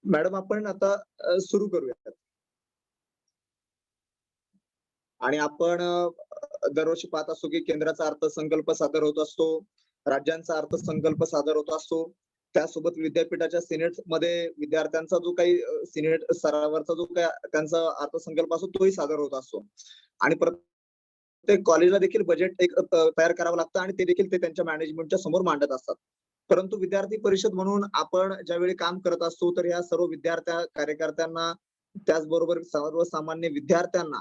Madam आपण आता सुरू करूयात. आणि आपण दरवर्षी पाहत असतो की केंद्राचा अर्थसंकल्प सादर होत असतो. राज्यांचा अर्थसंकल्प सादर होत असतो. त्यासोबत विद्यापीठाच्या सिनेटमध्ये विद्यार्थ्यांचा जो काही सिनेट स्तरावरचा जो काही त्यांचा अर्थसंकल्प असतो तोही सादर होत असतो. आणि प्रत्येक कॉलेजला देखील बजेट एक तयार करावं लागतं आणि ते देखील ते त्यांच्या मॅनेजमेंटच्या समोर मांडत असतात. परंतु विद्यार्थी परिषद म्हणून आपण ज्यावेळी काम करत असतो, तर या सर्व कार्यकर्त्यांना, त्याचबरोबर सर्वसामान्य विद्यार्थ्यांना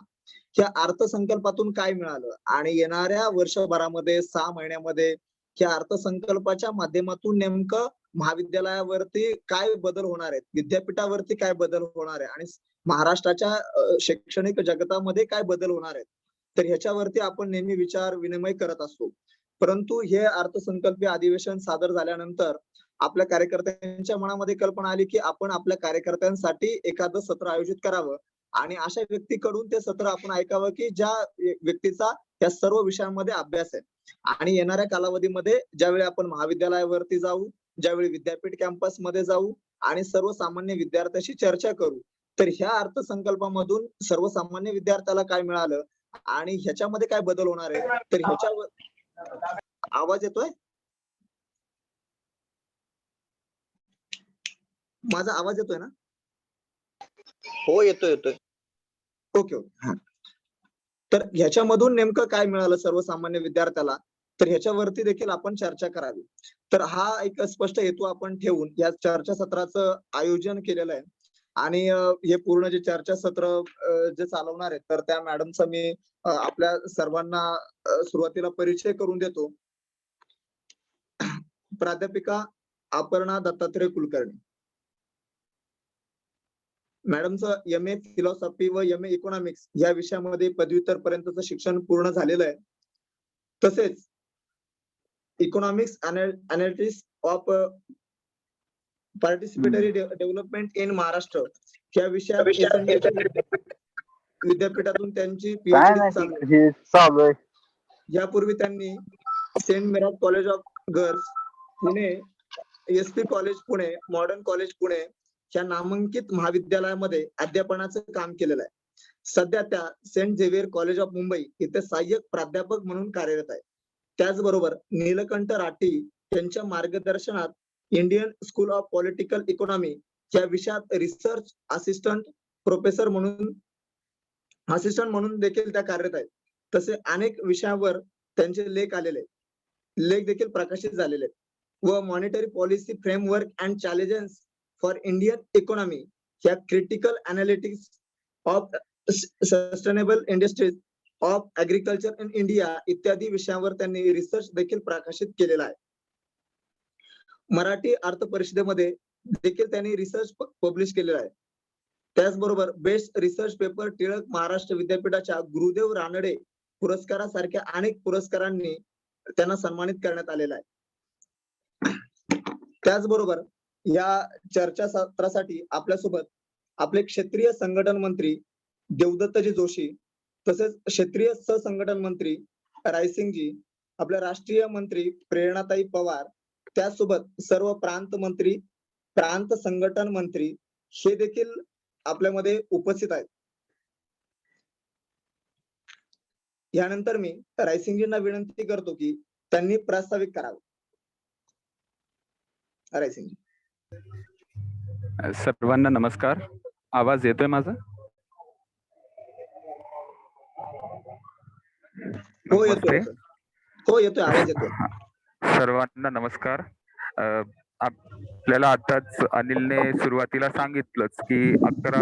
या अर्थसंकल्पातून काय मिळालं आणि येणाऱ्या वर्षभरामध्ये 6 महिन्यामध्ये या अर्थसंकल्पाच्या माध्यमातून नेमकं महाविद्यालयावरती काय बदल होणार आहेत, विद्यापीठावरती काय बदल होणार आहे आणि महाराष्ट्राच्या शैक्षणिक जगतामध्ये काय बदल होणार आहेत. तर ह्याच्यावरती आपण नेहमी विचार विनिमय करत असतो. परंतु हे अर्थसंकल्पीय अधिवेशन सादर झाल्यानंतर आपल्या कार्यकर्त्यांच्या मनामध्ये कल्पना आली, की आपण आपल्या कार्यकर्त्यांसाठी एखादं सत्र आयोजित करावं आणि अशा व्यक्तीकडून ते सत्र आपण ऐकावं, की ज्या व्यक्तीचा या सर्व विषयांमध्ये अभ्यास आहे. आणि येणाऱ्या कालावधीमध्ये ज्यावेळी आपण महाविद्यालयावरती जाऊ, ज्यावेळी विद्यापीठ कॅम्पसमध्ये जाऊ आणि सर्वसामान्य विद्यार्थ्याशी चर्चा करू, तर ह्या अर्थसंकल्पामधून सर्वसामान्य विद्यार्थ्याला काय मिळालं आणि ह्याच्यामध्ये काय बदल होणार आहे, तर ह्याच्यावर आवाज येतोय? माझा आवाज येतोय ना? हो, येतोय, येतोय. Okay, okay. हां. तर ह्याच्यामधून नेमकं काय मिळालं सर्वसामान्य विद्यार्थ्याला, तर ह्याच्यावरती देखील आपण चर्चा करावी. तर हा एक स्पष्ट हेतू आपण ठेवून या चर्चासत्राचं आयोजन केलेलं आहे. आणि हे पूर्ण जे चर्चासत्र जे चालवणार आहेत, तर त्या मॅडमचा मी आपल्या सर्वांना सुरुवातीला परिचय करून देतो. प्राध्यापिका अपर्णा दत्तात्रय कुलकर्णी. मॅडमचं एम-ए फिलॉसॉफी व एम-ए इकॉनॉमिक्स या विषयामध्ये पदव्युत्तर पर्यंतचं शिक्षण पूर्ण झालेलं आहे. तसेच economics analysis of participatory development in Maharashtra या विषयात विद्यापीठातून त्यांची काय पीएचडी नाही चालू आहे. हे चालू आहे. यापूर्वी त्यांनी saint Mira's college of girls Pune, S P college Pune, modern college Pune या नामांकित महाविद्यालयामध्ये अध्यापनाचं काम केलेलं आहे. सध्या त्या saint Xavier college of Mumbai इथे सहाय्यक प्राध्यापक म्हणून कार्यरत आहे. त्याचबरोबर नीलकंठ राठी यांच्या मार्गदर्शनात Indian school of political economy या विषयात रिसर्च प्रोफेसर म्हणून असिस्टंट म्हणून देखील त्या कार्यरत आहेत. तसे अनेक विषयावर त्यांचे लेख आलेले आहेत. लेख देखील प्रकाशित झालेले आहेत व monetary policy framework and challenges for Indian economy या critical analytics of sustainable industries of agriculture in India इत्यादी विषयावर त्यांनी रिसर्च देखील प्रकाशित केलेला आहे. मराठी अर्थ परिषदेमध्ये देखील त्यांनी रिसर्च पब्लिश केलेला आहे. त्याचबरोबर best research paper Tilak Maharashtra विद्यापीठाच्या गुरुदेव रानडे पुरस्कारासारख्या अनेक पुरस्कारांनी त्यांना सन्मानित करण्यात आलेलं आहे. त्याचबरोबर या चर्चासत्रासाठी आपल्यासोबत आपले क्षेत्रीय संघटन मंत्री देवदत्तजी जोशी, तसेच क्षेत्रीय सहसंघटन मंत्री रायसिंगजी, आपले राष्ट्रीय मंत्री प्रेरणाताई पवार, त्यासोबत सर्व प्रांत मंत्री, प्रांत संघटन मंत्री हे देखील आपल्यामध्ये उपस्थित आहेत. यानंतर मी रायसिंगजींना विनंती करतो की त्यांनी प्रास्ताविक करावं. रायसिंगजी. सर्वांना नमस्कार. आवाज येतोय माझा? हो येतोय. हो येतोय, आवाज येतोय. सर्वांना नमस्कार. आपल्याला आताच अनिलने सुरुवातीला सांगितलंच की 11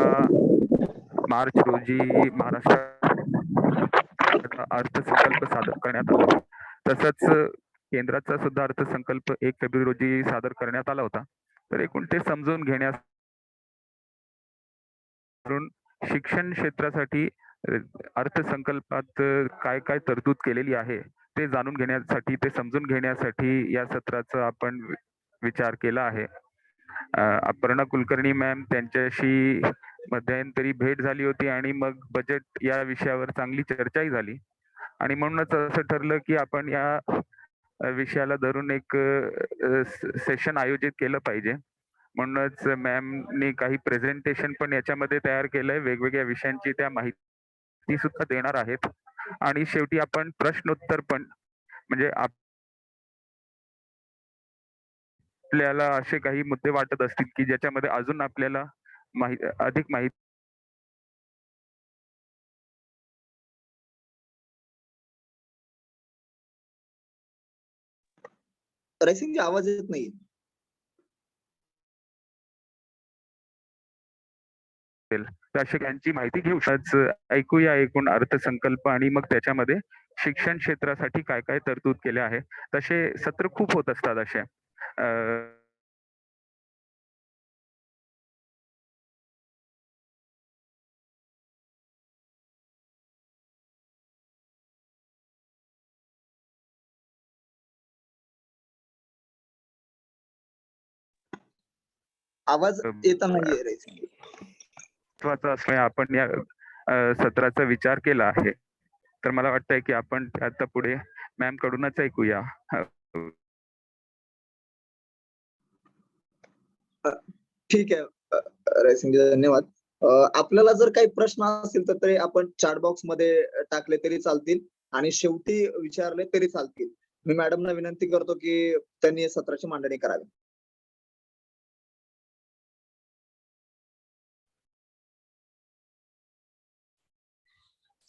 मार्च रोजी महाराष्ट्राचा अर्थसंकल्प सादर करण्यात आला. तसंच केंद्राचा सुद्धा अर्थसंकल्प 1 फेब्रुवारी रोजी सादर करण्यात आला होता. तर एकूण ते समजून घेण्यास शिक्षण क्षेत्रासाठी अर्थसंकल्पात काय काय तरतूद केलेली आहे ते जाणून घेण्यासाठी, ते समजून घेण्यासाठी या सत्राचा आपण विचार केला आहे. अपर्णा कुलकर्णी मॅम त्यांच्याशी मध्यंतरी भेट झाली होती आणि मग बजेट या विषयावर चांगली चर्चाही झाली आणि म्हणूनच असं ठरलं की आपण या विषयाला धरून एक सेशन आयोजित केलं पाहिजे. म्हणूनच मॅमनी काही प्रेझेंटेशन पण याच्यामध्ये तयार केलंय, वेगवेगळ्या विषयांची त्या माहिती सुद्धा देणार आहेत. आणि शेवटी आपण प्रश्नोत्तर पण, म्हणजे आपल्याला असे काही मुद्दे वाटत असतील की ज्याच्यामध्ये अजून आपल्याला अधिक माहिती रायसिंगजी आवाज येत नाही. असेल तर अशी त्यांची माहिती घेऊ ऐकूया एकूण अर्थसंकल्प आणि मग त्याच्यामध्ये शिक्षण क्षेत्रासाठी काय काय तरतूद केल्या आहे. तसे सत्र खूप होत असतात असे. आवाज येत नाहीये रायसिंगजी. महत्वाचं असं आपण या सत्राचा विचार केला आहे. तर मला वाटतंय की आपण आता पुढे मॅम कडूनच ऐकूया. ठीक आहे रायसिंगजी, धन्यवाद. आपल्याला जर काही प्रश्न असतील तर ते आपण चॅट बॉक्स मध्ये टाकले तरी चालतील आणि शेवटी विचारले तरी चालतील. मी मॅडमना विनंती करतो की त्यांनी सत्राची मांडणी करावी.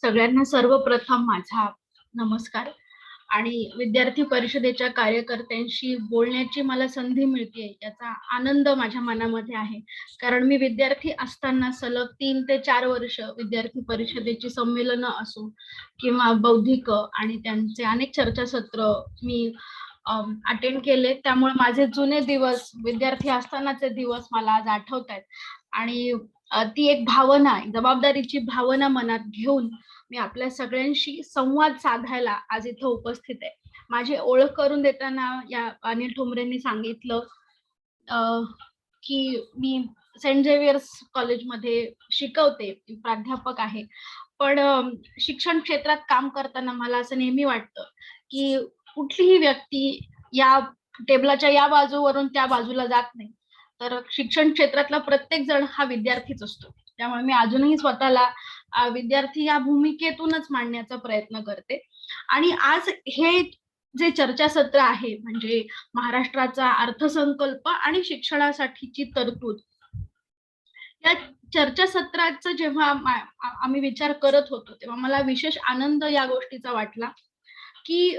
सगळ्यांना सर्वप्रथम माझा नमस्कार. आणि विद्यार्थी परिषदेच्या कार्यकर्त्यांशी बोलण्याची मला संधी मिळते याचा आनंद माझ्या मनामध्ये आहे. कारण मी विद्यार्थी असताना सलग 3 ते 4 वर्ष विद्यार्थी परिषदेची संमेलनं असो किंवा बौद्धिक आणि त्यांचे अनेक चर्चासत्र मी अटेंड केले. त्यामुळे माझे जुने दिवस, विद्यार्थी असतानाचे दिवस मला आज आठवतायत. आणि ती एक भावना, जबाबदारीची भावना मनात घेऊन मी आपल्या सगळ्यांशी संवाद साधायला आज इथं उपस्थित आहे. माझी ओळख करून देताना या अनिल ठोंबरेंनी सांगितलं की मी सेंट झेवियर्स कॉलेजमध्ये शिकवते, प्राध्यापक आहे. पण शिक्षण क्षेत्रात काम करताना मला असं नेहमी वाटतं की कुठलीही व्यक्ती या टेबलाच्या या बाजूवरून त्या बाजूला जात नाही. तर शिक्षण क्षेत्रातला प्रत्येक जण हा विद्यार्थीच असतो. त्यामुळे मी अजूनही स्वतःला विद्यार्थी या भूमिकेतूनच मांडण्याचा प्रयत्न करते. आणि आज हे जे चर्चासत्र आहे, म्हणजे महाराष्ट्राचा अर्थसंकल्प आणि शिक्षणासाठीची तरतूद, या चर्चासत्राचा जेव्हा आम्ही विचार करत होतो तेव्हा मला विशेष आनंद या गोष्टीचा वाटला की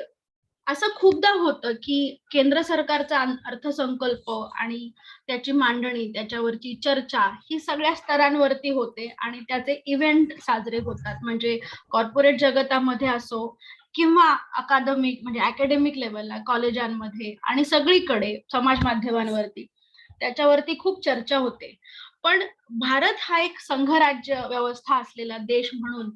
असं खूपदा होतं की केंद्र सरकारचा अर्थसंकल्प आणि त्याची मांडणी, त्याच्यावरची चर्चा ही सगळ्या स्तरांवरती होते आणि त्याचे इव्हेंट साजरे होतात. म्हणजे कॉर्पोरेट जगतामध्ये असो किंवा म्हणजे अकॅडमिक लेवलला, कॉलेजांमध्ये आणि सगळीकडे समाज माध्यमांवरती त्याच्यावरती खूप चर्चा होते. पण भारत हा एक संघराज्य व्यवस्था असलेला देश म्हणून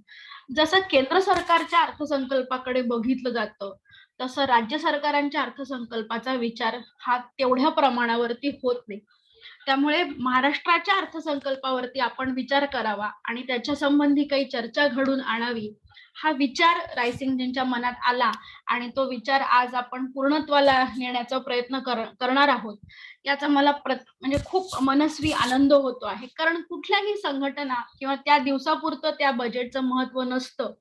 जसं केंद्र सरकारच्या अर्थसंकल्पाकडे बघितलं जातं, तसं राज्य सरकारांच्या अर्थसंकल्पाचा विचार हा तेवढ्या प्रमाणावरती होत नाही. त्यामुळे महाराष्ट्राच्या अर्थसंकल्पावरती आपण विचार करावा आणि त्याच्या संबंधी काही चर्चा घडून आणावी, हा विचार रायसिंगजींच्या मनात आला आणि तो विचार आज आपण पूर्णत्वाला नेण्याचा प्रयत्न करणार आहोत. याचा मला म्हणजे खूप मनस्वी आनंद होतो आहे. कारण कुठल्याही संघटना किंवा त्या दिवसापुरतं त्या बजेटचं महत्व नसतं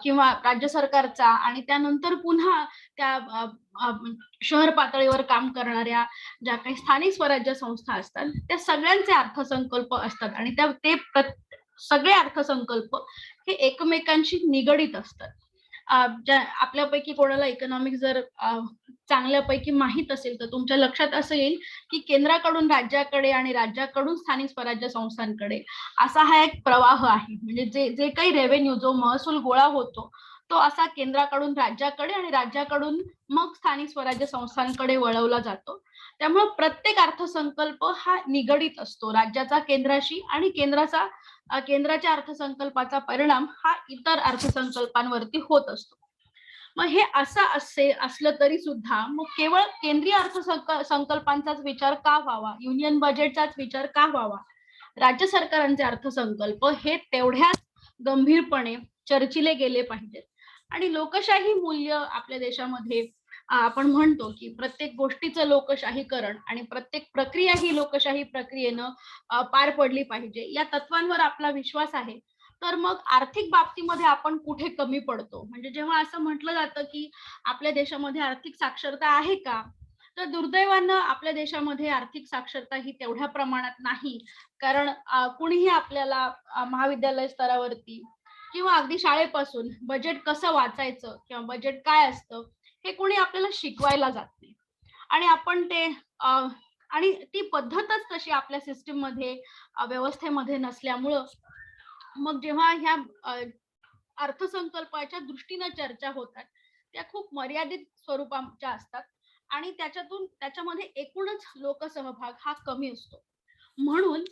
किंवा राज्य सरकारचा आणि त्यानंतर पुन्हा त्या शहर पातळीवर काम करणाऱ्या ज्या काही स्थानिक स्वराज्य संस्था असतात त्या सगळ्यांचे अर्थसंकल्प असतात आणि सगळे अर्थसंकल्प हे एकमेकांशी निगडीत असतात. आपल्यापैकी कोणाला इकॉनॉमिक्स जर चांगल्यापैकी माहित असेल तर तुमच्या लक्षात असं येईल की केंद्राकडून राज्याकडे आणि राज्याकडून स्थानिक स्वराज्य संस्थांकडे असा हा एक प्रवाह आहे. म्हणजे जे काही रेव्हेन्यू, जो महसूल गोळा होतो तो असा केंद्राकडून राज्याकडे आणि राज्याकडून मग स्थानिक स्वराज्य संस्थांकडे वळवला जातो. त्यामुळे प्रत्येक अर्थसंकल्प हा निगडीत असतो राज्याचा केंद्राशी आणि केंद्राच्या अर्थसंकल्पाचा परिणाम हा इतर अर्थसंकल्पांवरती होत असतो. मग हे असलं तरी सुद्धा मग केवळ केंद्रीय अर्थसंकल्पांचाच विचार का व्हावा, युनियन बजेटचाच विचार का व्हावा? राज्य सरकारांचे अर्थसंकल्प हे तेवढ्याच गंभीरपणे चर्चिले गेले पाहिजेत. आणि लोकशाही मूल्य आपल्या देशामध्ये आपण म्हणतो की प्रत्येक गोष्टीचं लोकशाहीकरण आणि प्रत्येक प्रक्रिया ही लोकशाही प्रक्रियेनं पार पडली पाहिजे, या तत्वांवर आपला विश्वास आहे. तर मग आर्थिक बाबतीमध्ये आपण कुठे कमी पडतो? म्हणजे जेव्हा असं म्हटलं जातं की आपल्या देशामध्ये आर्थिक साक्षरता आहे का, तर दुर्दैवानं आपल्या देशामध्ये आर्थिक साक्षरता ही तेवढ्या प्रमाणात नाही. कारण कुणीही आपल्याला महाविद्यालय स्तरावरती किंवा अगदी शाळेपासून बजेट कसं वाचायचं किंवा बजेट काय असतं हे कोणी आपल्याला शिकवायला जात नाही. आणि आपण ते आणि ती पद्धतच तशी आपल्या सिस्टीम मध्ये व्यवस्थेमध्ये नसल्यामुळं मग जेव्हा ह्या अर्थसंकल्पाच्या दृष्टीनं चर्चा होतात त्या खूप मर्यादित स्वरूपाच्या असतात आणि त्याच्यामध्ये एकूणच लोकसहभाग हा कमी असतो. म्हणून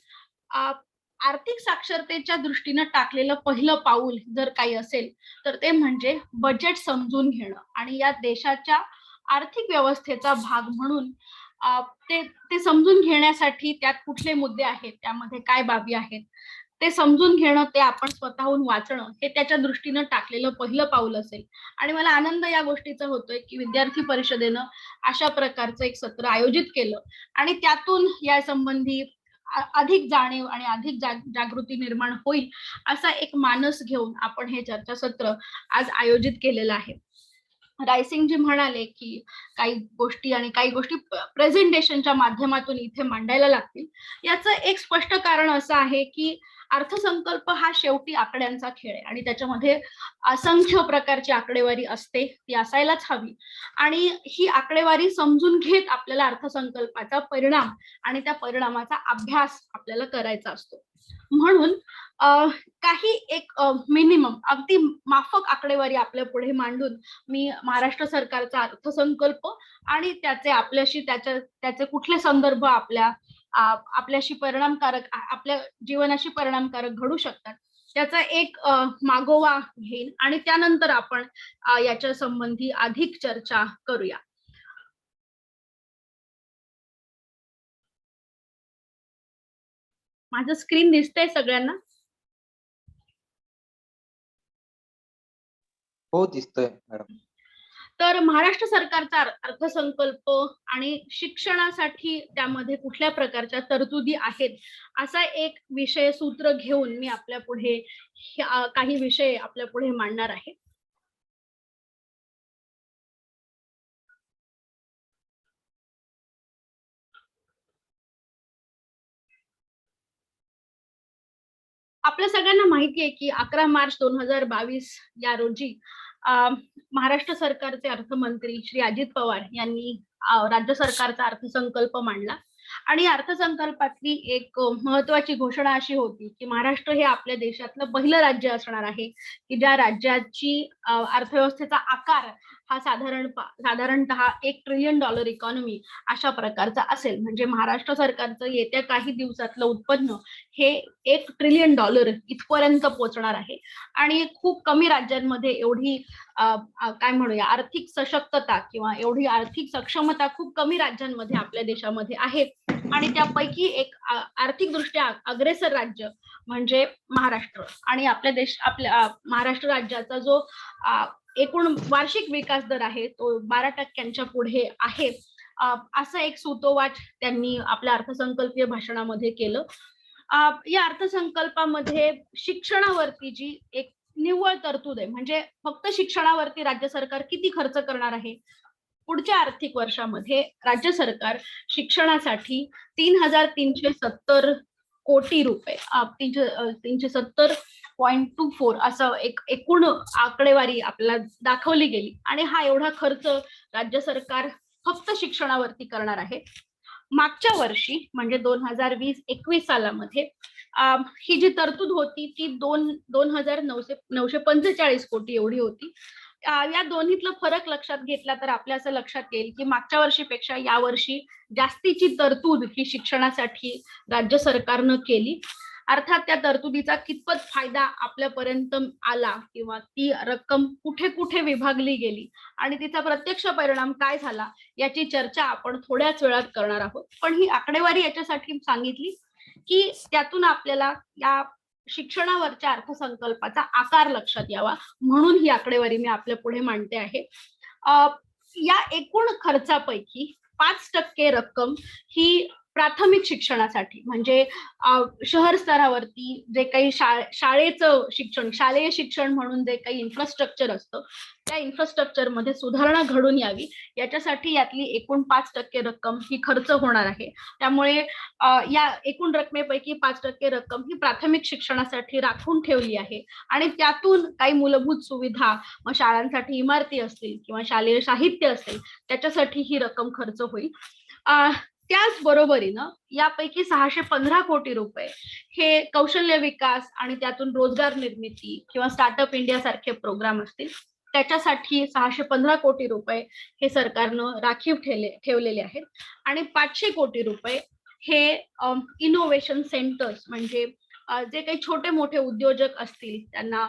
आर्थिक साक्षरतेच्या दृष्टीनं टाकलेलं पहिलं पाऊल जर काही असेल तर ते म्हणजे बजेट समजून घेणं आणि या देशाच्या आर्थिक व्यवस्थेचा भाग म्हणून ते समजून घेण्यासाठी त्यात कुठले मुद्दे आहेत, त्यामध्ये काय बाबी आहेत ते समजून घेणं, ते आपण स्वतःहून वाचणं हे त्याच्या दृष्टीनं टाकलेलं पहिलं पाऊल असेल. आणि मला आनंद या गोष्टीचा होतोय की विद्यार्थी परिषदेनं अशा प्रकारचं एक सत्र आयोजित केलं आणि त्यातून या संबंधी अधिक जाणीव आणि अधिक जागृती निर्माण होईल असा एक मानस घेऊन आपण हे चर्चासत्र आज आयोजित केलेलं आहे. रायसिंगजी म्हणाले की काही गोष्टी प्रेझेंटेशनच्या माध्यमातून इथे मांडायला लागतील. याचं एक स्पष्ट कारण असं आहे की अर्थसंकल्प हा शेवटी आकड्यांचा खेळ आहे आणि त्याच्यामध्ये असंख्य प्रकारची आकडेवारी असते, ती असायलाच हवी. आणि ही आकडेवारी समजून घेत आपल्याला अर्थसंकल्पाचा परिणाम आणि त्या परिणामाचा अभ्यास आपल्याला करायचा असतो. म्हणून काही एक मिनिमम अगदी माफक आकडेवारी आपल्या पुढे मांडून मी महाराष्ट्र सरकारचा अर्थसंकल्प आणि त्याचे कुठले संदर्भ आपल्याशी परिणामकारक, आपल्या जीवनाशी परिणामकारक घडू शकतात त्याचा एक मागोवा घेईन आणि त्यानंतर आपण याच्या संबंधी अधिक चर्चा करूया. माझं स्क्रीन दिसतंय सगळ्यांना? हो, दिसतोय मॅडम. तर महाराष्ट्र सरकारचा अर्थसंकल्प आणि शिक्षणासाठी त्यामध्ये कुठल्या प्रकारच्या तरतुदी आहेत असा एक विषय सूत्र घेऊन मी आपल्या पुढे काही विषय आपल्या पुढे मांडणार आहे. आपल्या सगळ्यांना माहिती आहे की 11 मार्च 2022 या रोजी महाराष्ट्र सरकारचे अर्थमंत्री श्री अजित पवार यांनी राज्य सरकारचा अर्थसंकल्प मांडला आणि अर्थसंकल्पातली एक महत्वाची घोषणा अशी होती की महाराष्ट्र हे आपल्या देशातलं पहिलं राज्य असणार आहे की ज्या राज्याची अर्थव्यवस्थेचा आकार हा साधारणतः $1 ट्रिलियन इकॉनॉमी अशा प्रकारचा असेल. म्हणजे महाराष्ट्र सरकारचं येत्या काही दिवसातलं उत्पन्न हे $1 ट्रिलियन इथपर्यंत पोहोचणार आहे आणि खूप कमी राज्यांमध्ये एवढी काय म्हणूया आर्थिक सशक्तता किंवा एवढी आर्थिक सक्षमता खूप कमी राज्यांमध्ये आपल्या देशामध्ये आहे आणि त्यापैकी एक आर्थिकदृष्ट्या अग्रेसर राज्य म्हणजे महाराष्ट्र. आणि आपल्या महाराष्ट्र राज्याचा जो एकूण वार्षिक विकास दर आहे तो 12% पुढे आहे असं एक सूतोवाच त्यांनी आपल्या अर्थसंकल्पीय भाषणामध्ये केलं. या अर्थसंकल्पामध्ये शिक्षणावरती जी एक निव्वळ तरतूद आहे, म्हणजे फक्त शिक्षणावरती राज्य सरकार किती खर्च करणार आहे, पुढच्या आर्थिक वर्षामध्ये राज्य सरकार शिक्षणासाठी 3,370 कोटी रुपये 370.24 असं एक एकूण आकडेवारी आपल्याला दाखवली गेली आणि हा एवढा खर्च राज्य सरकार फक्त शिक्षणावरती करणार आहे. मागच्या वर्षी म्हणजे 2020-21 सालामध्ये ही जी तरतूद होती ती 2,945 कोटी एवढी होती. या दोन्हीतला फरक लक्षात घेतला तर आपल्या असं लक्षात येईल की मागच्या वर्षीपेक्षा यावर्षी जास्तीची तरतूद ही शिक्षणासाठी राज्य सरकारनं केली. अर्थात त्या तरतुदीचा कितपत फायदा आपल्यापर्यंत आला किंवा ती रक्कम कुठे कुठे विभागली गेली आणि तिचा प्रत्यक्ष परिणाम काय झाला याची चर्चा आपण थोड्याच वेळात करणार आहोत. पण ही आकडेवारी याच्यासाठी सांगितली की त्यातून आपल्याला या शिक्षणावरच्या अर्थसंकल्पाचा आकार लक्षात यावा म्हणून ही आकडेवारी मी आपल्या पुढे मांडते आहे. या एकूण खर्चापैकी 5% रक्कम ही प्राथमिक शिक्षणासाठी म्हणजे शहर स्तरावरती जे काही शाळेचं शिक्षण, शालेय शिक्षण म्हणून जे काही इन्फ्रास्ट्रक्चर असतं त्या इन्फ्रास्ट्रक्चर मध्ये सुधारणा घडून यावी याच्यासाठी यातली एकूण 5% रक्कम ही खर्च होणार आहे. त्यामुळे या एकूण रकमेपैकी 5% रक्कम ही प्राथमिक शिक्षणासाठी राखून ठेवली आहे आणि त्यातून काही मूलभूत सुविधा, मग शाळांसाठी इमारती असतील किंवा शालेय साहित्य असेल त्याच्यासाठी ही रक्कम खर्च होईल. त्याचबरोबरीनं यापैकी 615 कोटी रुपये हे कौशल्य विकास आणि त्यातून रोजगार निर्मिती किंवा स्टार्टअप इंडिया सारखे प्रोग्राम असतील त्याच्यासाठी 615 कोटी रुपये हे सरकारनं राखीव ठेवलेले आहेत आणि 500 कोटी रुपये हे इनोव्हेशन सेंटर्स म्हणजे जे काही छोटे मोठे उद्योजक असतील त्यांना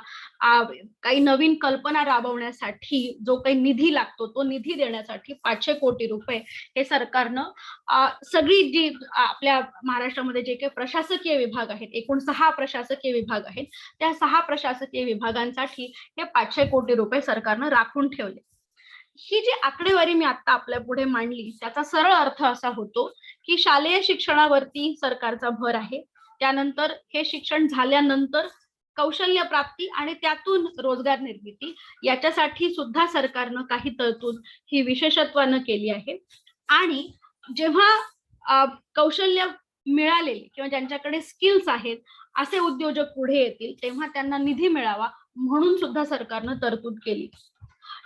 काही नवीन कल्पना राबवण्यासाठी जो काही निधी लागतो तो निधी देण्यासाठी 500 कोटी रुपये हे सरकारनं सगळी जी आपल्या महाराष्ट्रामध्ये जे काही प्रशासकीय विभाग आहेत, एकूण 6 प्रशासकीय विभाग आहेत, त्या 6 प्रशासकीय विभागांसाठी हे 500 कोटी रुपये सरकारनं राखून ठेवले. ही जी आकडेवारी मी आता आपल्या पुढे मांडली त्याचा सरळ अर्थ असा होतो की शालेय शिक्षणावरती सरकारचा भर आहे. त्यानंतर हे शिक्षण झाल्यानंतर कौशल्य प्राप्ती आणि त्यातून रोजगार निर्मिती याच्यासाठी सुद्धा सरकारनं काही तरतूद ही विशेषत्वानं केली आहे. आणि जेव्हा कौशल्य मिळालेले किंवा ज्यांच्याकडे स्किल्स आहेत असे उद्योजक पुढे येतील तेव्हा त्यांना निधी मिळावा म्हणून सुद्धा सरकारनं तरतूद केली.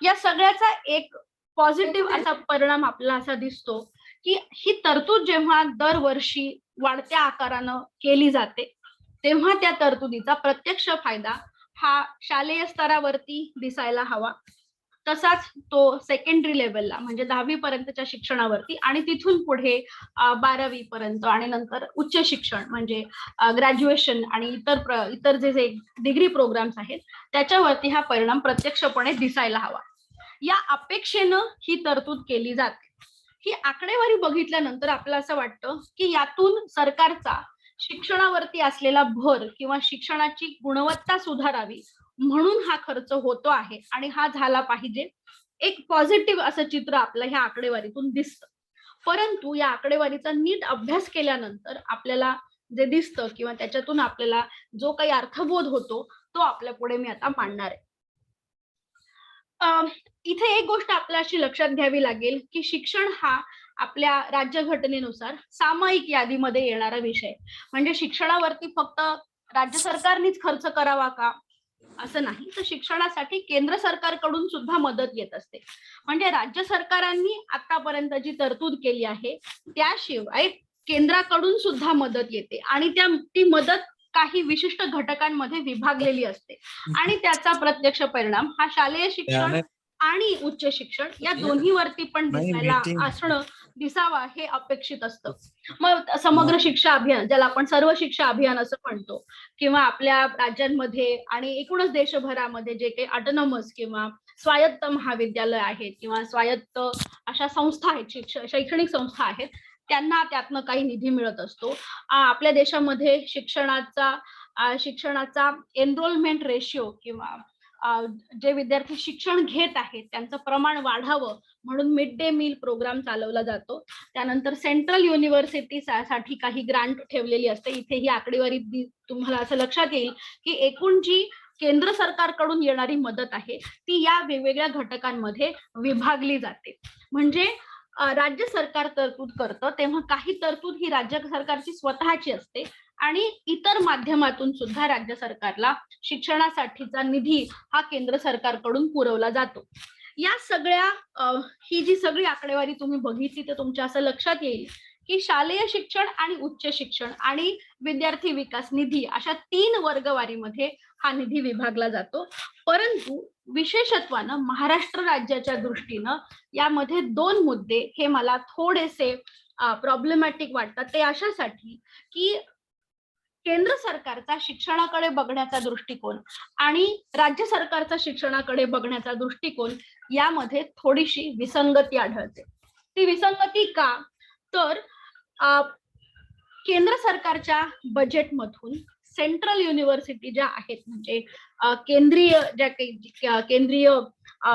या सगळ्याचा एक पॉझिटिव्ह असा परिणाम आपल्याला असा दिसतो की ही तरतूद जेव्हा दरवर्षी वाढत्या आकारानं केली जाते तेव्हा त्या तरतुदीचा प्रत्यक्ष फायदा हा शालेय स्तरावरती दिसायला हवा. तसाच तो सेकंडरी लेवलला म्हणजे 10वी पर्यंतच्या शिक्षणावरती आणि तिथून पुढे 12वी पर्यंत आणि नंतर उच्च शिक्षण म्हणजे ग्रॅज्युएशन आणि इतर जे डिग्री प्रोग्राम्स आहेत त्याच्यावरती हा परिणाम प्रत्यक्षपणे दिसायला हवा. या अपेक्षेनं ही तरतूद केली जाते. ही आकडेवारी बघितल्यानंतर आपल्याला असं वाटतं की यातून सरकारचा शिक्षणावरती असलेला भर किंवा शिक्षणाची गुणवत्ता सुधारावी म्हणून हा खर्च होतो आहे आणि हा झाला पाहिजे. एक पॉझिटिव्ह असं चित्र आपलं ह्या आकडेवारीतून दिसतं. परंतु या आकडेवारीचा नीट अभ्यास केल्यानंतर आपल्याला जे दिसतं किंवा त्याच्यातून आपल्याला जो काही अर्थबोध होतो तो आपल्या पुढे मी आता मांडणार आहे. इथे एक गोष्ट आपल्याला अशी लक्षात घ्यावी लागेल की शिक्षण हा आपल्या राज्यघटनेनुसार सामायिक यादीमध्ये येणारा विषय. म्हणजे शिक्षणावरती फक्त राज्य सरकारनेच खर्च करावा का असं नाही, तर शिक्षणासाठी केंद्र सरकारकडून सुद्धा मदत येत असते. म्हणजे राज्य सरकारांनी आतापर्यंत जी तरतूद केली आहे त्याशिवाय केंद्राकडून सुद्धा मदत येते आणि ती मदत काही विशिष्ट घटकांमध्ये विभागलेली असते आणि त्याचा प्रत्यक्ष परिणाम हा शालेय शिक्षण आणि उच्च शिक्षण या दोन्हीवरती पण दिसायला दिसावा हे अपेक्षित असतं. मग समग्र शिक्षा अभियान ज्याला आपण सर्व शिक्षा अभियान असं म्हणतो किंवा आपल्या राज्यांमध्ये आणि एकूणच देशभरामध्ये जे काही ऑटोनॉमस किंवा स्वायत्त महाविद्यालय आहेत किंवा स्वायत्त अशा संस्था आहेत, शैक्षणिक संस्था आहेत, त्यांना त्यातनं काही निधी मिळत असतो. आपल्या देशामध्ये शिक्षणाचा एनरोलमेंट रेशिओ किंवा जे विद्यार्थी शिक्षण घेत आहेत त्यांचं प्रमाण वाढावं म्हणून मिड डे मील प्रोग्राम चालवला जातो. त्यानंतर सेंट्रल युनिव्हर्सिटी साठी काही ग्रांट ठेवलेली असते. इथे ही आकडेवारी तुम्हाला असं लक्षात येईल की एकूण जी केंद्र सरकारकडून येणारी मदत आहे ती या वेगवेगळ्या घटकांमध्ये विभागली जाते. म्हणजे राज्य सरकार तरतूद करतं तेव्हा काही तरतूद ही राज्य सरकारची स्वतःची असते आणि इतर माध्यमातून सुद्धा राज्य सरकारला शिक्षणासाठीचा निधी हा केंद्र सरकारकडून पुरवला जातो. या सगळ्या ही जी सगळी आकडेवारी तुम्ही बघितली तर तुमच्या असं लक्षात येईल की शालेय शिक्षण आणि उच्च शिक्षण आणि विद्यार्थी विकास निधी अशा 3 वर्गवारीमध्ये हा निधी विभागला जातो. परंतु विशेषत्वानं महाराष्ट्र राज्याच्या दृष्टीनं यामध्ये 2 मुद्दे हे मला थोडेसे प्रॉब्लेमॅटिक वाटतात. ते अशासाठी की केंद्र सरकारचा शिक्षणाकडे बघण्याचा दृष्टिकोन आणि राज्य सरकारचा शिक्षणाकडे बघण्याचा दृष्टिकोन यामध्ये थोडीशी विसंगती आढळते. ती विसंगती का तर केंद्र सरकारच्या बजेटमधून सेंट्रल युनिव्हर्सिटी ज्या आहेत म्हणजे केंद्रीय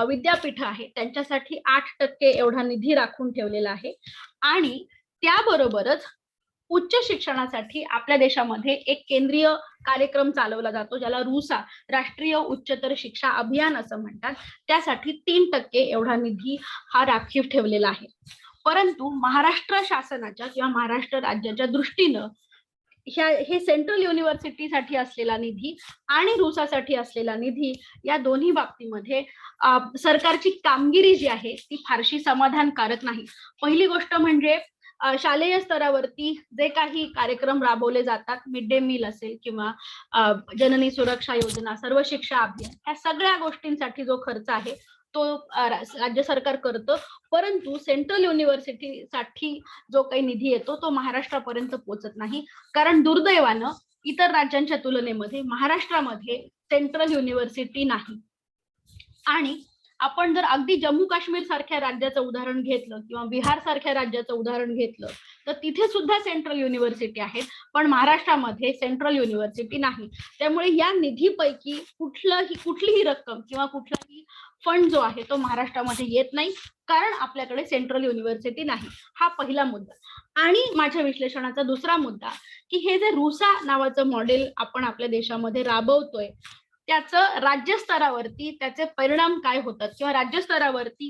विद्यापीठ आहे त्यांच्यासाठी 8% एवढा निधी राखून ठेवलेला आहे. आणि त्याबरोबरच उच्च शिक्षणासाठी आपल्या देशामध्ये एक केंद्रीय कार्यक्रम चालवला जातो ज्याला रुसा, राष्ट्रीय उच्चतर शिक्षा अभियान असं म्हणतात. त्यासाठी 3% एवढा निधी हा राखीव ठेवलेला आहे. परंतु महाराष्ट्र शासनाच्या किंवा महाराष्ट्र राज्याच्या दृष्टीनं हे सेंट्रल युनिव्हर्सिटीसाठी असलेला निधी आणि रुसासाठी असलेला निधी या दोन्ही बाबतीमध्ये सरकारची कामगिरी जी आहे ती फारशी समाधानकारक नाही. पहिली गोष्ट म्हणजे शालेय स्तरावरती जे काही कार्यक्रम राबवले जातात, मिड डे मील असेल किंवा जननी सुरक्षा योजना, सर्व शिक्षा अभियान, ह्या सगळ्या गोष्टींसाठी जो खर्च आहे तो राज्य सरकार करतं. परंतु सेंट्रल युनिव्हर्सिटीसाठी जो काही निधी येतो तो महाराष्ट्रापर्यंत पोहोचत नाही. कारण दुर्दैवानं इतर राज्यांच्या तुलनेमध्ये महाराष्ट्रामध्ये सेंट्रल युनिव्हर्सिटी नाही. आणि आपण जर अगदी जम्मू काश्मीर सारख्या राज्याचं उदाहरण घेतलं किंवा बिहार सारख्या राज्याचं उदाहरण घेतलं तर तिथे सुद्धा सेंट्रल युनिव्हर्सिटी आहेत, पण महाराष्ट्रामध्ये सेंट्रल युनिव्हर्सिटी नाही. त्यामुळे या निधीपैकी कुठलीही रक्कम किंवा कुठलाही फंड जो आहे तो महाराष्ट्रामध्ये येत नाही, कारण आपल्याकडे सेंट्रल युनिव्हर्सिटी नाही. हा पहिला मुद्दा. आणि माझ्या विश्लेषणाचा दुसरा मुद्दा की हे जे रुसा नावाचं मॉडेल आपण आपल्या देशामध्ये राबवतोय त्याचं राज्य स्तरावरती त्याचे परिणाम काय होतात किंवा राज्य स्तरावरती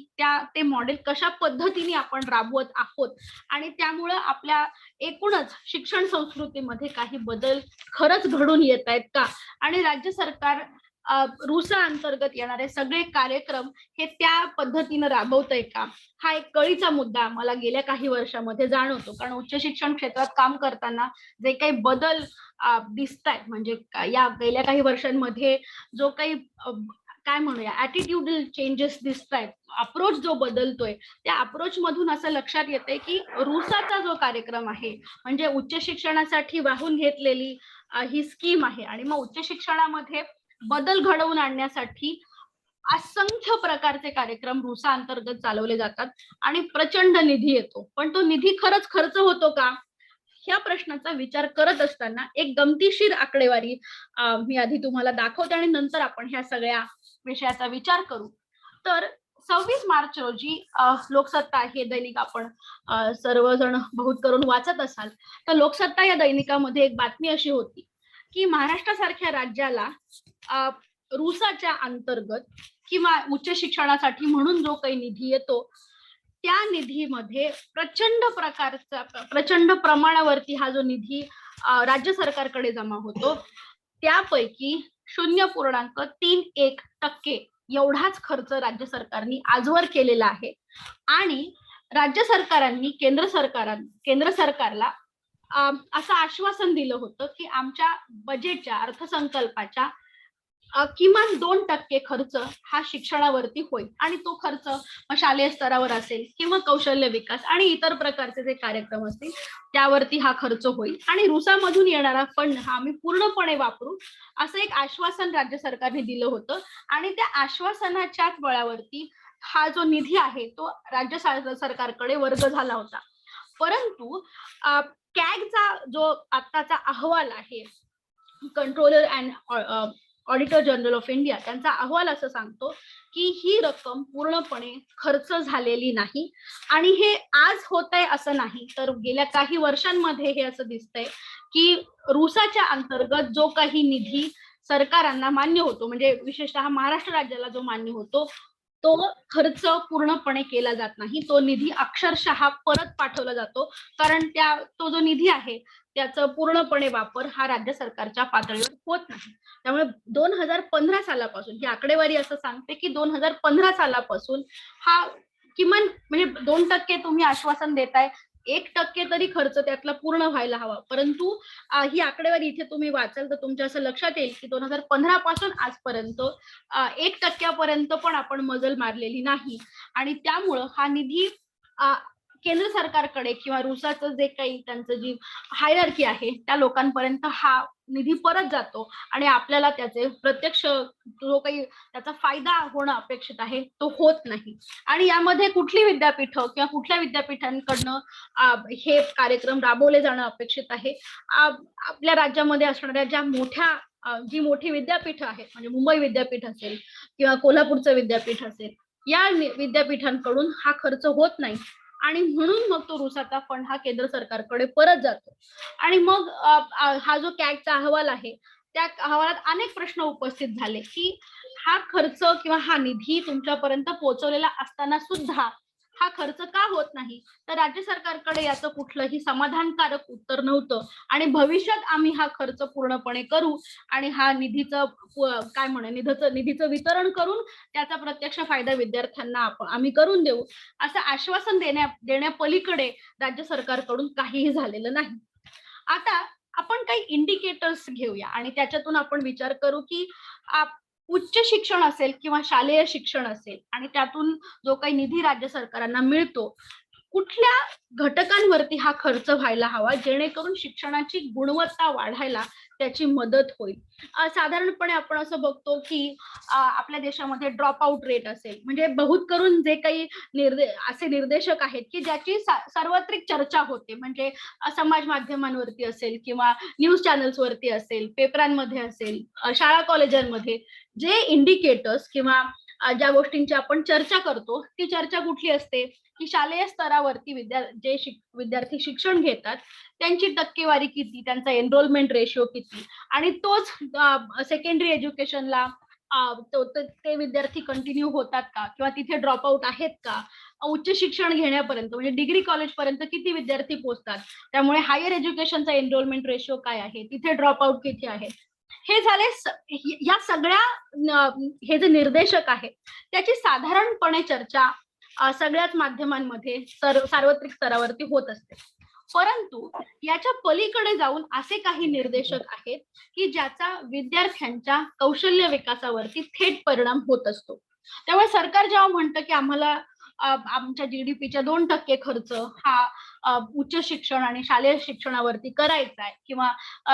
ते मॉडेल कशा पद्धतीने आपण राबवत आहोत आणि त्यामुळं आपल्या एकूणच शिक्षण संस्कृतीमध्ये काही बदल खरंच घडून येत आहेत का, आणि राज्य सरकार रुसा अंतर्गत येणारे सगळे कार्यक्रम हे त्या पद्धतीनं राबवतंय का, हा एक कळीचा मुद्दा मला गेल्या काही वर्षामध्ये जाणवतो. कारण उच्च शिक्षण क्षेत्रात काम करताना जे काही बदल दिसत आहेत, म्हणजे या गेल्या काही वर्षांमध्ये जो काही काय म्हणूया ऍटिट्यूडल चेंजेस दिसत आहेत, अप्रोच जो बदलतोय, त्या अप्रोच मधून असं लक्षात येतंय की रुसाचा जो कार्यक्रम आहे म्हणजे उच्च शिक्षणासाठी वाहून घेतलेली ही स्कीम आहे आणि मग उच्च शिक्षणामध्ये बदल घडवून आणण्यासाठी असंख्य प्रकारचे कार्यक्रम रुसा अंतर्गत चालवले जातात आणि प्रचंड निधी येतो. पण तो निधी खरंच खर्च होतो का, ह्या प्रश्नाचा विचार करत असताना एक गमतीशीर आकडेवारी मी आधी तुम्हाला दाखवते आणि नंतर आपण ह्या सगळ्या विषयाचा विचार करू. तर 26 मार्च रोजी लोकसत्ता हे दैनिक आपण सर्वजण बहुत करून वाचत असाल तर लोकसत्ता या दैनिकामध्ये एक बातमी अशी होती की महाराष्ट्रासारख्या राज्याला रुसाच्या अंतर्गत किंवा उच्च शिक्षणासाठी म्हणून जो काही निधी येतो त्या निधीमध्ये प्रचंड प्रमाणावरती हा जो निधी राज्य सरकारकडे जमा होतो त्यापैकी 0.31% एवढाच खर्च राज्य सरकारने आजवर केलेला आहे. आणि राज्य सरकारांनी केंद्र सरकारला असं आश्वासन दिलं होतं की आमच्या बजेटच्या अर्थसंकल्पाच्या किमान 2% खर्च हा शिक्षणावरती होईल आणि तो खर्च शालेय स्तरावर असेल किंवा कौशल्य विकास आणि इतर प्रकारचे जे कार्यक्रम असतील त्यावरती हा खर्च होईल आणि रुसामधून येणारा फंड हा आम्ही पूर्णपणे वापरू असं एक आश्वासन राज्य सरकारने दिलं होतं. आणि त्या आश्वासनाच्याच बळावरती हा जो निधी आहे तो राज्य सरकारकडे वर्ग झाला होता. परंतु कॅगचा जो आत्ताचा अहवाल आहे, controller and auditor general of India, त्यांचा अहवाल असं सांगतो की ही रक्कम पूर्णपणे खर्च झालेली नाही. आणि हे आज होतंय असं नाही, तर गेल्या काही वर्षांमध्ये हे असं दिसतंय की रुसाच्या अंतर्गत जो काही निधी सरकारांना मान्य होतो, म्हणजे विशेषतः महाराष्ट्र राज्याला जो मान्य होतो तो खर्च पूर्णपणे केला जात नाही. तो निधी अक्षरशः परत पाठवला जातो, कारण तो जो निधी आहे त्याचा पूर्णपणे वापर हा राज्य सरकारच्या पातळीवर होत नाही. त्यामुळे 2015 सालापासून ही आकडेवारी असं सांगते की 2015 सालापासून हा किमान म्हणजे 2% तुम्ही आश्वासन देताय, 1% तरी खर्च त्यातला पूर्ण व्हायला हवा. परंतु ही आकडेवारी इथे तुम्ही वाचाल तर तुमच्या असं लक्षात येईल की 2015 पासून आजपर्यंत 1% पर्यंत पण आपण मजल मारलेली नाही. आणि त्यामुळं हा निधी केंद्र सरकारकडे किंवा रुसाचं जे काही त्यांचं जी हायरार्की आहे त्या लोकांपर्यंत हा निधी परत जातो आणि आपल्याला त्याचे प्रत्यक्ष जो काही त्याचा फायदा होणं अपेक्षित आहे तो होत नाही. आणि यामध्ये कुठली विद्यापीठ किंवा कुठल्या विद्यापीठांकडनं हे कार्यक्रम राबवले जाणं अपेक्षित आहे, आपल्या राज्यामध्ये असणाऱ्या ज्या मोठ्या जी मोठी विद्यापीठं आहेत म्हणजे मुंबई विद्यापीठ असेल किंवा कोल्हापूरचं विद्यापीठ असेल, या विद्यापीठांकडून हा खर्च होत नाही आणि म्हणून मग तो रुसाचा फंड हा केंद्र सरकारकडे परत जातो. आणि मग हा जो कॅगचा अहवाल आहे त्या अहवालात अनेक प्रश्न उपस्थित झाले की हा खर्च किंवा हा निधी तुमच्यापर्यंत पोहोचवलेला असताना सुद्धा हा खर्च का होत नाही. तर राज्य सरकारकडे याचं कुठलंही समाधानकारक उत्तर नव्हतं आणि भविष्यात आम्ही हा खर्च पूर्णपणे करू आणि हा निधीचं काय म्हणे निधीचं वितरण करून त्याचा प्रत्यक्ष फायदा विद्यार्थ्यांना आम्ही करून देऊ असं आश्वासन देण्यापलीकडे राज्य सरकारकडून काहीही झालेलं नाही. आता आपण काही इंडिकेटर्स घेऊया आणि त्याच्यातून आपण विचार करू की उच्च शिक्षण असेल किंवा शालेय शिक्षण असेल आणि त्यातून जो काही निधी राज्य सरकारांना मिळतो कुठल्या घटकांवरती हा खर्च व्हायला हवा जेणेकरून शिक्षणाची गुणवत्ता वाढायला त्याची मदत होईल. साधारणपणे आपण असं बघतो की आपल्या देशामध्ये ड्रॉप आउट रेट असेल म्हणजे बहुत करून जे काही असे निर्देशक आहेत की ज्याची सार्वत्रिक चर्चा होते म्हणजे समाज माध्यमांवरती असेल किंवा न्यूज चॅनल्स वरती असेल, पेपरांमध्ये असेल, शाळा कॉलेजांमध्ये जे इंडिकेटर्स किंवा ज्या गोष्टींची आपण चर्चा करतो ती चर्चा कुठली असते की शालेय स्तरावरती विद्यार्थी शिक्षण घेतात त्यांची टक्केवारी किती, त्यांचा एनरोलमेंट रेशो किती आणि तोच सेकंडरी एज्युकेशनला ते विद्यार्थी कंटिन्यू होतात का किंवा तिथे ड्रॉप आउट आहेत का, उच्च शिक्षण घेण्यापर्यंत म्हणजे डिग्री कॉलेज पर्यंत किती विद्यार्थी पोहोचतात, त्यामुळे हायर एज्युकेशनचा एनरोलमेंट रेशो काय आहे, तिथे ड्रॉप आउट किती आहे. हे झाले या सगळ्या हे जे निर्देशक आहेत त्याची साधारणपणे चर्चा सगळ्याच माध्यमांमध्ये सार्वत्रिक स्तरावरती होत असते. परंतु याच्या पलीकडे जाऊन असे काही निर्देशक आहेत की ज्याचा विद्यार्थ्यांच्या कौशल्य विकासावरती थेट परिणाम होत असतो. त्यामुळे सरकार जेव्हा म्हणतं की आम्हाला आमच्या जीडीपीच्या 2% खर्च हा उच्च शिक्षण आणि शालेय शिक्षणावरती करायचा आहे किंवा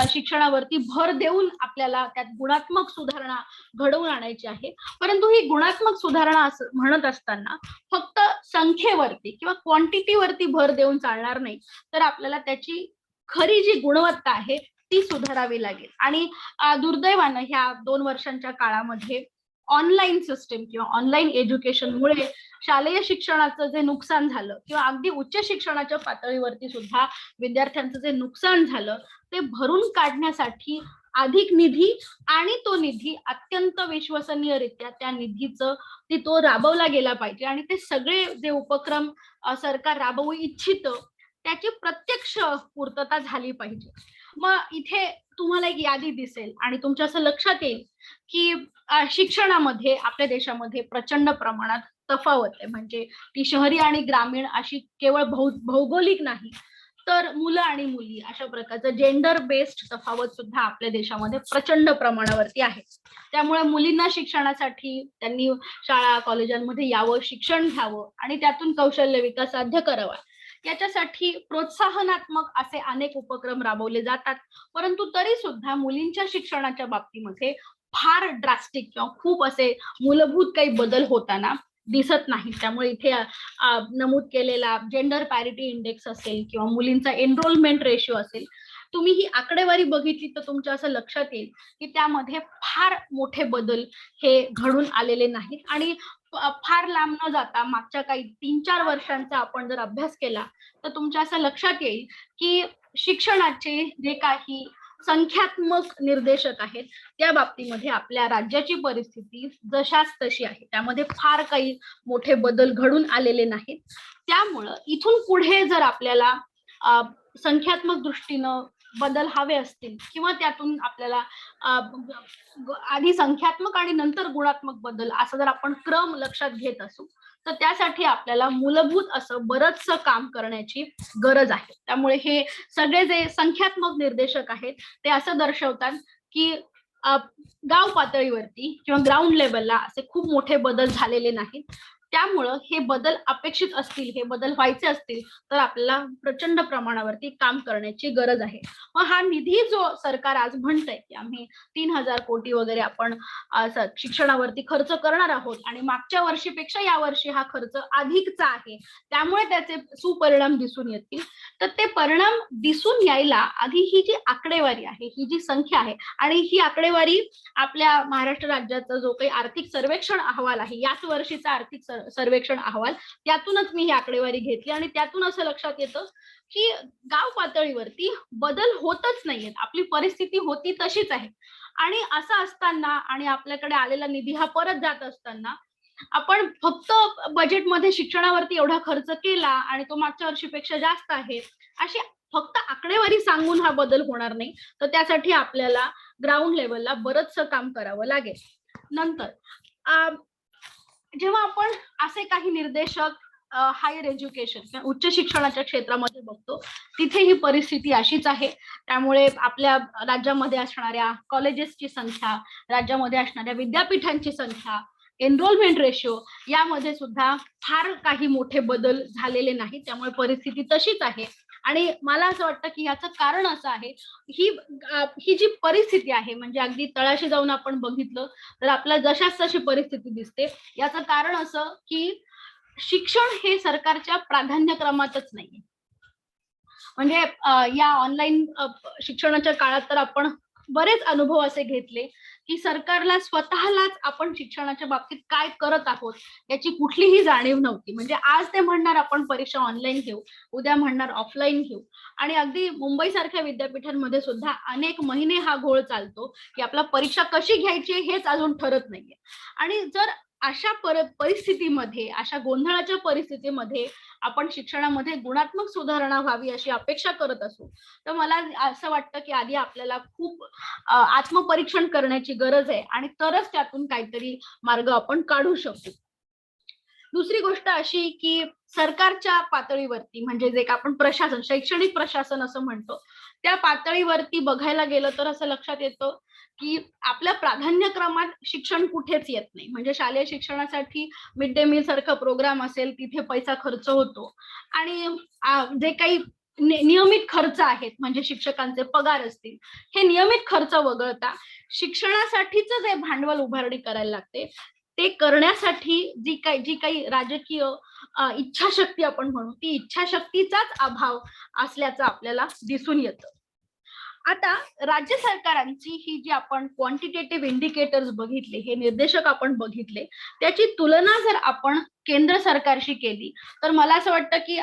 शिक्षणावरती भर देऊन आपल्याला त्यात गुणात्मक सुधारणा घडवून आणायची आहे, परंतु ही गुणात्मक सुधारणा म्हणत असताना फक्त संख्येवरती किंवा क्वांटिटीवरती भर देऊन चालणार नाही तर आपल्याला त्याची खरी जी गुणवत्ता आहे ती सुधारावी लागेल. आणि दुर्दैवानं ह्या 2 वर्षांच्या काळामध्ये ऑनलाईन सिस्टीम किंवा ऑनलाईन एज्युकेशनमुळे शालेय शिक्षणाचं जे नुकसान झालं किंवा अगदी उच्च शिक्षणाच्या पातळीवरती सुद्धा विद्यार्थ्यांचं जे नुकसान झालं ते भरून काढण्यासाठी अधिक निधी आणि तो निधी अत्यंत विश्वसनीयरित्या त्या निधीचं तो राबवला गेला पाहिजे आणि ते सगळे जे उपक्रम सरकार राबवू इच्छितं त्याची प्रत्यक्ष पूर्तता झाली पाहिजे. मग इथे तुम्हाला एक यादी दिसेल आणि तुमच्या असं लक्षात येईल की शिक्षणामध्ये आपल्या देशामध्ये प्रचंड प्रमाणात तफावत आहे. म्हणजे ती शहरी आणि ग्रामीण अशी केवळ भौगोलिक नाही तर मुलं आणि मुली अशा प्रकारचं जेंडर बेस्ड तफावत सुद्धा आपल्या देशामध्ये प्रचंड प्रमाणावरती आहे. त्यामुळे मुलींना शिक्षणासाठी त्यांनी शाळा कॉलेजांमध्ये यावं, शिक्षण घ्यावं आणि त्यातून कौशल्य विकास साध्य करावा याच्यासाठी प्रोत्साहनात्मक असे अनेक उपक्रम राबवले जातात. परंतु तरी सुद्धा मुलींच्या शिक्षणाच्या बाबतीमध्ये फार ड्रास्टिक किंवा खूप असे मूलभूत काही बदल होताना दिसत नाही. त्यामुळे इथे नमूद केलेला जेंडर पॅरिटी इंडेक्स असेल किंवा मुलींचा एनरोलमेंट रेशो असेल, तुम्ही ही आकडेवारी बघितली तर तुमच्या असं लक्षात येईल की त्यामध्ये फार मोठे बदल हे घडून आलेले नाहीत. आणि फार लांब न जाता मागच्या काही 3-4 वर्षांचा आपण जर अभ्यास केला तर तुमच्या असं लक्षात येईल की शिक्षणाचे जे काही संख्यात्मक निर्देशक आहेत त्या बाबतीमध्ये आपल्या राज्याची परिस्थिती जशाच तशी आहे. त्यामध्ये फार काही मोठे बदल घडून आलेले नाहीत. त्यामुळं इथून पुढे जर आपल्याला संख्यात्मक दृष्टीनं बदल हवे असतील किंवा त्यातून आपल्याला आधी संख्यात्मक आणि नंतर गुणात्मक बदल असा जर आपण क्रम लक्षात घेत असू तर त्यासाठी आपल्याला मूलभूत असं बरंचसं काम करण्याची गरज आहे. त्यामुळे हे सगळे जे संख्यात्मक निर्देशक आहेत ते असं दर्शवतात की गाव पातळीवरती किंवा ग्राउंड लेवलला असे खूप मोठे बदल झालेले नाहीत. त्यामुळं हे बदल अपेक्षित असतील, हे बदल व्हायचे असतील तर आपल्याला प्रचंड प्रमाणावरती काम करण्याची गरज आहे. मग हा निधी जो सरकार आज म्हणतंय की आम्ही 3,000 कोटी वगैरे आपण शिक्षणावरती खर्च करणार आहोत आणि मागच्या वर्षीपेक्षा या वर्षी हा खर्च अधिकचा आहे, त्यामुळे त्याचे सुपरिणाम दिसून येतील. तर ते परिणाम दिसून यायला आधी ही जी आकडेवारी आहे, ही जी संख्या आहे, आणि ही आकडेवारी आपल्या महाराष्ट्र राज्याचा जो काही आर्थिक सर्वेक्षण अहवाल आहे, याच वर्षीचा आर्थिक सर्वेक्षण अहवाल, त्यातूनच मी ही आकडेवारी घेतली आणि त्यातून असं लक्षात येतं की गाव पातळीवरती बदल होतच नाहीयेत. आपली परिस्थिती होती तशीच आहे. आणि असं असताना आणि आपल्याकडे आलेला निधी हा परत जात असताना आपण फक्त बजेटमध्ये शिक्षणावरती एवढा खर्च केला आणि तो मागच्या वर्षीपेक्षा जास्त आहे, अशी फक्त आकडेवारी सांगून हा बदल होणार नाही. तर त्यासाठी आपल्याला ग्राउंड लेवलला बरंचसं काम करावं लागेल. नंतर जेव्हा आपण असे काही निर्देशक हायर एज्युकेशन किंवा उच्च शिक्षणाच्या क्षेत्रामध्ये बघतो, तिथे ही परिस्थिती अशीच आहे. त्यामुळे आपल्या राज्यामध्ये असणाऱ्या कॉलेजेसची संख्या, राज्यामध्ये असणाऱ्या विद्यापीठांची संख्या, एनरोलमेंट रेशो यामध्ये सुद्धा फार काही मोठे बदल झालेले नाहीत. त्यामुळे परिस्थिती तशीच आहे. आणि मला असं वाटतं की याचं कारण असं आहे, ही जी परिस्थिती आहे, म्हणजे अगदी तळाशी जाऊन आपण बघितलं तर आपल्याला जशाच तशी परिस्थिती दिसते. याचं कारण असं की शिक्षण हे सरकारच्या प्राधान्यक्रमातच नाहीये. म्हणजे या ऑनलाईन शिक्षणाच्या काळात तर आपण बरेच अनुभव असे घेतले की सरकारला स्वतःलाच आपण शिक्षणाच्या बाबतीत काय करत आहोत याची कुठलीही जाणीव नव्हती. म्हणजे आज ते म्हणणार आपण परीक्षा ऑनलाईन घेऊ, उद्या म्हणणार ऑफलाईन घेऊ, आणि अगदी मुंबई सारख्या विद्यापीठांमध्ये सुद्धा अनेक महिने हा घोळ चालतो की आपला परीक्षा कशी घ्यायची हेच अजून ठरत नाहीये. आणि जर अशा परिस्थितीमध्ये, अशा गोंधळाच्या परिस्थितीमध्ये आपण शिक्षणामध्ये गुणात्मक सुधारणा व्हावी अशी अपेक्षा करत असू, तर मला असं वाटतं की आधी आपल्याला खूप आत्मपरीक्षण करण्याची गरज आहे आणि तरच त्यातून काहीतरी मार्ग आपण काढू शकतो. दुसरी गोष्ट अशी की सरकारच्या पातळीवरती, म्हणजे जे का आपण प्रशासन, शैक्षणिक प्रशासन असं म्हणतो, त्या पातळीवरती बघायला गेलं तर असं लक्षात येतं की आपल्या प्राधान्यक्रमात शिक्षण कुठेच येत नाही. म्हणजे शालेय शिक्षणासाठी मिड डे मील सारखा प्रोग्राम असेल, तिथे पैसा खर्च होतो, आणि जे काही नियमित खर्च आहेत, म्हणजे शिक्षकांचे पगार असतील, हे नियमित खर्च वगळता शिक्षणासाठीच जे भांडवल उभारणी करायला लागते, ते करण्यासाठी जी काही राजकीय इच्छाशक्ती आपण म्हणू, ती इच्छाशक्तीचाच अभाव असल्याचं आपल्याला दिसून येतं. आता राज्य सरकारांची ही जी आपण क्वांटिटेटिव्ह इंडिकेटर्स बघितले, हे निर्देशक आपण बघितले, त्याची तुलना जर आपण केंद्र सरकारशी केली तर मला असं वाटतं की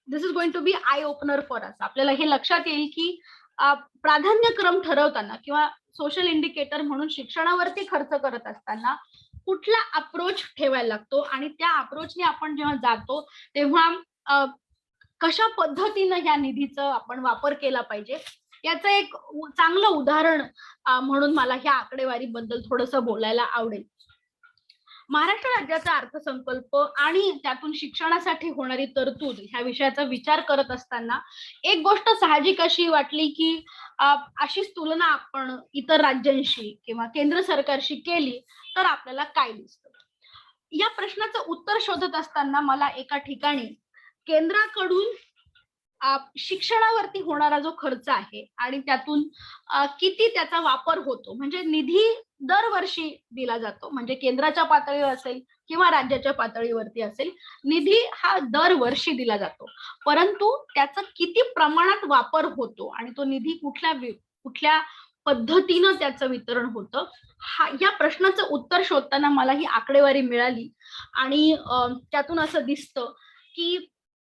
this is going to be eye opener for us. आपल्याला हे लक्षात येईल की प्राधान्यक्रम ठरवताना किंवा सोशल इंडिकेटर म्हणून शिक्षणावरती खर्च करत असताना कुठला अप्रोच ठेवायला लागतो, आणि त्या अप्रोचने आपण जेव्हा जातो तेव्हा कशा पद्धतीनं ह्या निधीचा आपण वापर केला पाहिजे, याचं एक चांगलं उदाहरण म्हणून मला ह्या आकडेवारीबद्दल थोडंसं बोलायला आवडेल. महाराष्ट्र राज्याचा अर्थसंकल्प आणि त्यातून शिक्षणासाठी होणारी तरतूद ह्या विषयाचा विचार करत असताना एक गोष्ट साहजिक अशी वाटली की अशीच तुलना आपण इतर राज्यांशी किंवा केंद्र सरकारशी केली तर आपल्याला काय दिसतं. या प्रश्नाचं उत्तर शोधत असताना मला एका ठिकाणी केंद्राकडून शिक्षणावरती होणारा जो खर्च आहे आणि त्यातून किती त्याचा वापर होतो, म्हणजे निधी दरवर्षी दिला जातो, म्हणजे केंद्राच्या पातळीवर असेल किंवा राज्याच्या पातळीवरती असेल, निधी हा दरवर्षी दिला जातो, परंतु त्याचा किती प्रमाणात वापर होतो आणि तो निधी कुठल्या पद्धतीनं त्याचं वितरण होतं, या प्रश्नाचं उत्तर शोधताना मला ही आकडेवारी मिळाली. आणि त्यातून असं दिसतं की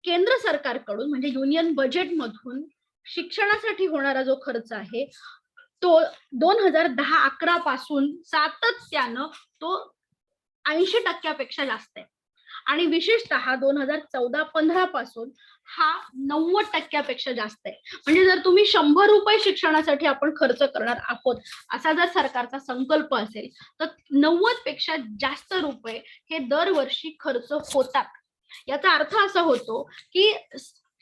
केंद्र सरकारकडून, म्हणजे युनियन बजेटमधून शिक्षणासाठी होणारा जो खर्च आहे तो 2010-11 पासून सातत्यानं तो 80% जास्त आहे, आणि विशेषतः 2014-15 पासून हा 90% जास्त आहे. म्हणजे जर तुम्ही 100 रुपये शिक्षणासाठी आपण खर्च करणार आहोत असा जर सरकारचा संकल्प असेल तर 90 पेक्षा जास्त रुपये हे दरवर्षी खर्च होतात. याचा अर्थ असा होतो की